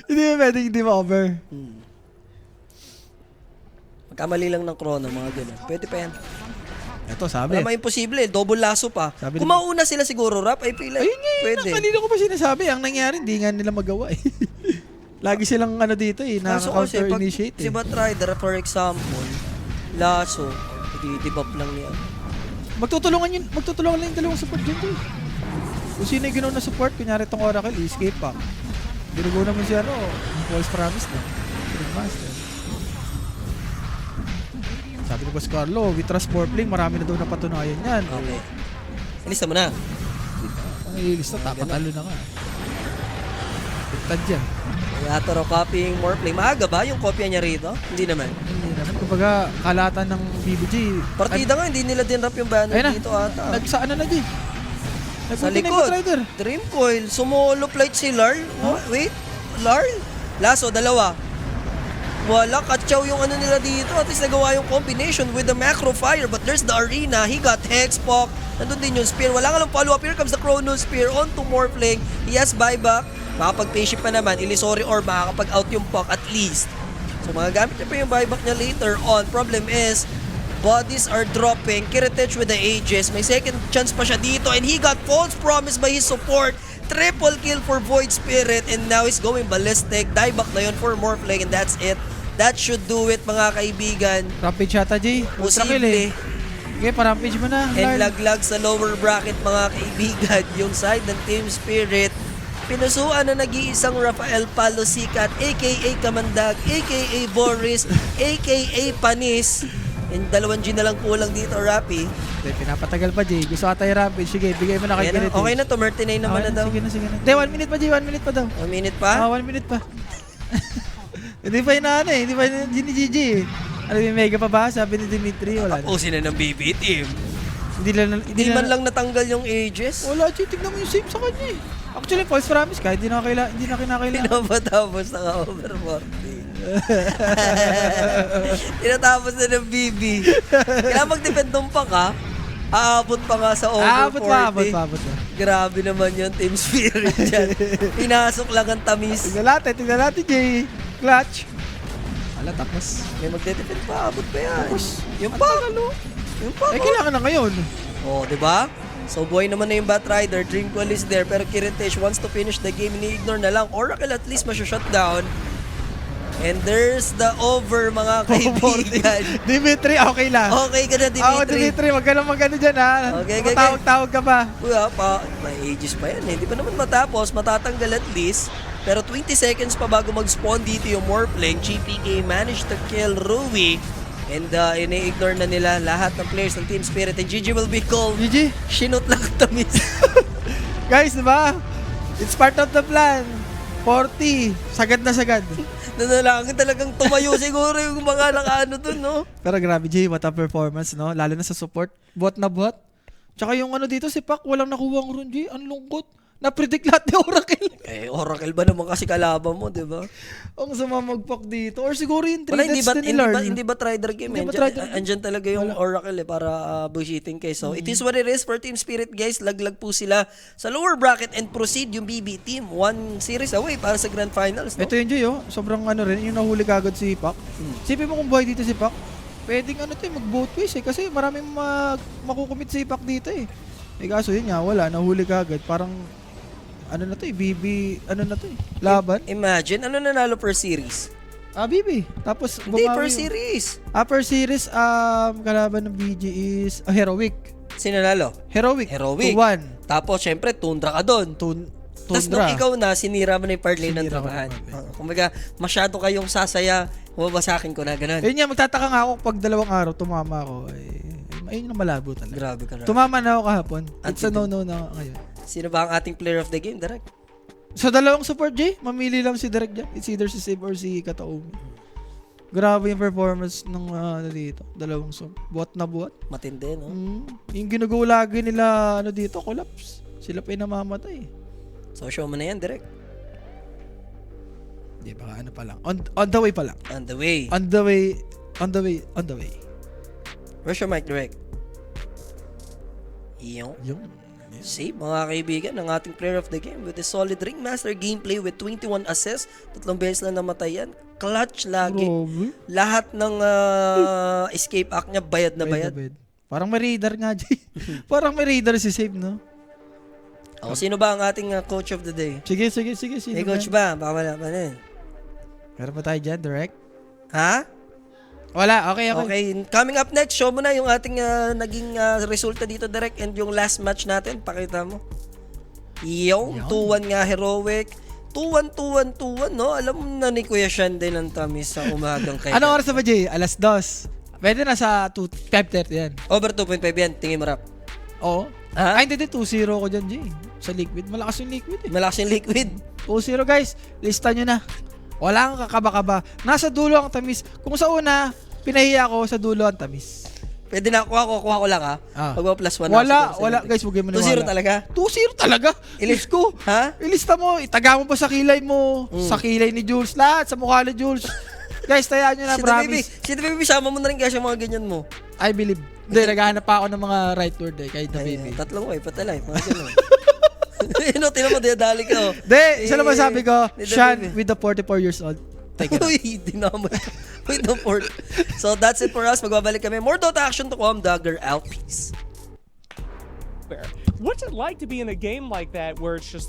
Speaker 2: Hindi ba pwede hindi ma-over?
Speaker 1: Magkamali lang ng chrono, mga ganun. Pwede pa yan.
Speaker 2: Ito, sabi.
Speaker 1: Wala imposible. Double lasso pa.
Speaker 2: Sabi
Speaker 1: Kung mauna sila siguro, rap, ay pila.
Speaker 2: Ayun nga,
Speaker 1: Pwede.
Speaker 2: kanina ko pa sinasabi. Ang nangyari, hindi nga nila magawa eh. Lagi silang ano dito eh,
Speaker 1: Kaso kasi, pag
Speaker 2: nakaka-counter-initiate
Speaker 1: si
Speaker 2: eh.
Speaker 1: Batrider, for example, lasso, i-debuff lang niya.
Speaker 2: Magtutulungan lang yung dalawang support dyan eh. Kung sino yung ginawa na support, kunyari itong Oracle, escape pack. Binugo naman si ano, false promise na. Master. Sabi ni Boss Carlo, we trust Porpling, marami na daw napatunayan yan.
Speaker 1: Okay. Ilista mo na.
Speaker 2: Ang ililista, tapatalo na nga. Pintad yan.
Speaker 1: Yatoro copying more play. Maaga ba yung kopya niya rito? Hindi naman.
Speaker 2: Hindi naman, kumbaga, kalatan ng BBG.
Speaker 1: Partida nga, hindi nila dinrap yung banner
Speaker 2: Ayun na,
Speaker 1: dito ata.
Speaker 2: Nagsaan na G.
Speaker 1: Sa likod, Dream Coil, sumolo flight si Larl. Oh, wait, Larl? Lasso, dalawa. Wala, katsaw yung ano nila dito. At least nagawa yung combination with the macro fire. But there's the arena. He got Hexpock. Nandun din yung spear. Wala nga lang follow-up. Here comes the Chrono Spear on to Morphling. He has buyback. Makapag-payship pa naman. Illusory or makakapag-out yung Puck at least. So magagamit niya pa yung buyback niya later on. Problem is, bodies are dropping. Kiritech with the Aegis. May second chance pa siya dito. And he got false promise by his support. Triple kill for Void Spirit. And now he's going ballistic. Dieback na yun for Morphling. And that's it. That should do it, mga kaibigan.
Speaker 2: Rampage yata, Jay. Ultra kill eh. Okay, parampage mo na.
Speaker 1: And
Speaker 2: Lyle.
Speaker 1: laglag sa lower bracket, mga kaibigan. Yung side ng Team Spirit. Pinusuan na nag-iisang Rafael Palo Sikat, a.k.a. Kamandag, a.k.a. Boris, a.k.a. Panis. And 2G na lang kulang dito, Rapi.
Speaker 2: Hindi, pinapatagal pa, Jay. Gusto ata yung rampage. Sige, bigay mo na kay Kirit.
Speaker 1: Okay na to, Mertinay naman na daw.
Speaker 2: Sige na. Hindi, 1 minute pa, Jay. 1 minute pa daw.
Speaker 1: 1 minute pa?
Speaker 2: 1 minute pa. Hindi pa inaano eh. Hindi pa GG eh. Ano yung mega pa ba? Sabi ni Dimitri. Wala na.
Speaker 1: Tapusin na ng BB team.
Speaker 2: Hindi
Speaker 1: man lang natanggal yung Aegis.
Speaker 2: Wala, Jay. Tignan mo yung save sa kanya eh. Actually, false promise kahit hindi na kinakailangan.
Speaker 1: Pinapatapos na ka-over 40. Tinatapos na ng BB. Kailangan mag-defend nung pa ka. Aabot pa nga sa over 40.
Speaker 2: Aabot pa.
Speaker 1: Grabe naman yung Team Spirit dyan. Pinasok lang ang tamis.
Speaker 2: Tignan natin, Jay. Clutch. Wala, tapos.
Speaker 1: May magde-defend pa. Abot pa yan.
Speaker 2: Tapos.
Speaker 1: Yung pa. Yung pa.
Speaker 2: Kailangan na ngayon.
Speaker 1: Oh, di ba? So boy naman na yung Batrider. Dreamcoil is there. Pero Kiritech wants to finish the game. Ini-ignore na lang. Oracle at least masya-shutdown. And there's the over, mga kaibigan.
Speaker 2: Dimitri, okay lang.
Speaker 1: Okay ka na, Dimitri.
Speaker 2: Ako, Dimitri, wag ka na mag-ano dyan, ha?
Speaker 1: Okay.
Speaker 2: Matawag-tawag ka pa.
Speaker 1: Kuya, may ages pa yan eh. Hindi pa naman matapos, matatanggal at least. Pero 20 seconds pa bago mag-spawn dito yung Morphling. GPK managed to kill Rui. And ini-ignore na nila lahat ng players ng Team Spirit. And GG will be called.
Speaker 2: GG.
Speaker 1: Sinot lang tamis.
Speaker 2: Guys, diba? It's part of the plan. 40. Sagad na sagad.
Speaker 1: Nanalangin talagang tumayo siguro yung mga nakaano dun, no?
Speaker 2: Pero grabe, Jay, what a performance, no? Lalo na sa support. Bot na bot. Tsaka yung ano dito, si Pac, walang nakuha ang run, Jay. Ang lungkot. Na-predict lahat ni Oracle.
Speaker 1: Oracle ba naman kasi kalaban mo, di ba?
Speaker 2: Ang sumamagpak dito. Or siguro yung 3
Speaker 1: Wala,
Speaker 2: deaths din ni Lard.
Speaker 1: hindi ba Trider game?
Speaker 2: Hindi ba Trider game?
Speaker 1: Andyan talaga yung Oracle para bullshitting kayo. So, it is what it is for Team Spirit, guys. Laglag po sila sa lower bracket and proceed yung BB team. 1 series away para sa Grand Finals, no?
Speaker 2: Ito yun, Jay, oh. Sobrang ano rin. Yung nahuli kagad si Pac. Sipin mo kung buhay dito si Pac. Pwedeng ano to mag both ways eh. Kasi maraming makukumit si Pac dito eh. Eh kaso yun nga, wala. Nahuli kagad. Parang ano na to eh, BB, ano na to eh, laban.
Speaker 1: Imagine, ano nanalo per series?
Speaker 2: BB. Tapos
Speaker 1: Hindi,
Speaker 2: bumawi
Speaker 1: per
Speaker 2: yung-
Speaker 1: series.
Speaker 2: Per series, kalaban ng BG is Heroic.
Speaker 1: Sino nanalo?
Speaker 2: Heroic.
Speaker 1: Heroic.
Speaker 2: 2-1.
Speaker 1: Tapos, syempre, Tundra ka doon. Tas nung
Speaker 2: Tundra.
Speaker 1: ikaw na, sinira mo na yung parlay ng
Speaker 2: Sinira ko
Speaker 1: tropahan.
Speaker 2: na, eh.
Speaker 1: Kumbaga, masyado kayong sasaya, humabasakin ko na, ganun.
Speaker 2: Ayun nga, magtataka nga ako pag 2 araw tumama ako. Ayun yung malabo talaga.
Speaker 1: Grabe ka na.
Speaker 2: Tumama na ako kahapon. It's a
Speaker 1: Anti-
Speaker 2: no-no na ngayon.
Speaker 1: Sino ba ang ating player of the game, Direk?
Speaker 2: Sa dalawang support, Jay, mamili lang si Direk dyan. It's either si Save or si Kataomi. Grabe yung performance ng dito. Dalawang buhat na buhat.
Speaker 1: Matindi, no?
Speaker 2: Yung ginugo lagi nila dito, collapse. Sila pa yung namamatay.
Speaker 1: So, show mo na yan, Direk.
Speaker 2: Hindi, baka ano pa lang. On the way pa lang.
Speaker 1: On the way.
Speaker 2: On the way. On the way. On the way.
Speaker 1: Where's your mic, Direk? Yung.
Speaker 2: Yung.
Speaker 1: Save, mga kaibigan, ng ating player of the game with a solid ringmaster gameplay with 21 assists. 3 beses lang namatay yan. Clutch lagi.
Speaker 2: Grabe.
Speaker 1: Lahat ng escape act niya, bayad na bayad.
Speaker 2: Parang may radar nga, Jay. Parang may radar si Save, no?
Speaker 1: O, sino ba ang ating coach of the day?
Speaker 2: Sige. Sino
Speaker 1: Hey, coach ba? Baka malaman
Speaker 2: Meron pa tayo dyan, direct?
Speaker 1: Ha?
Speaker 2: Wala, okay.
Speaker 1: Okay, coming up next, show mo na yung ating naging resulta dito, Direk, and yung last match natin, pakita mo. Yung 2-1 nga heroic. 2-1, no? Alam mo na ni Kuya Sean din ang tamis sa umagang kaya.
Speaker 2: Ano oras na ba, Jay? Alas 2. Pwede na sa 5:30 yan.
Speaker 1: Over 2.5 yan, tingin mo rap.
Speaker 2: Oo.
Speaker 1: Ha?
Speaker 2: Ay, hindi, 2-0 ko dyan, Jay. Sa liquid. Malakas yung liquid eh.
Speaker 1: Malakas yung liquid.
Speaker 2: 2-0 guys. Lista nyo na. Wala kang kakaba-kaba. Nasa dulo ang tamis. Kung sa una, pinahiya ko, sa dulo ang tamis.
Speaker 1: Pwede na kuha ko lang ha.
Speaker 2: Ah.
Speaker 1: Pag mo +1
Speaker 2: Wala. Guys, huwag mo
Speaker 1: 2-0 talaga.
Speaker 2: 2-0 talaga. Ilis ko.
Speaker 1: Ha?
Speaker 2: Ilista mo. Itaga mo pa sa kilay mo. Sa kilay ni Jules. Lahat. Sa mukha ni Jules. Guys, tayaan nyo na, promise.
Speaker 1: Si The Baby, sama mo na rin kasi yung mga ganyan mo.
Speaker 2: I believe. Hindi, naghahanap pa ako ng mga right word eh. Kahit The
Speaker 1: Ay,
Speaker 2: Baby.
Speaker 1: tatlong way, patalay. Mga ganun. Tinan mo, dinadali ka. Oh.
Speaker 2: Hindi, isa lang ba sabi ko?
Speaker 1: Ni The
Speaker 2: Sean
Speaker 1: Baby.
Speaker 2: with the 44 years old. Take it.
Speaker 1: Uy, dinamay. Wait, no port. So that's it for us. Magbabalik kami. More Dota action to come. Dagger out. Peace.
Speaker 3: What's it like to be in a game like that where it's just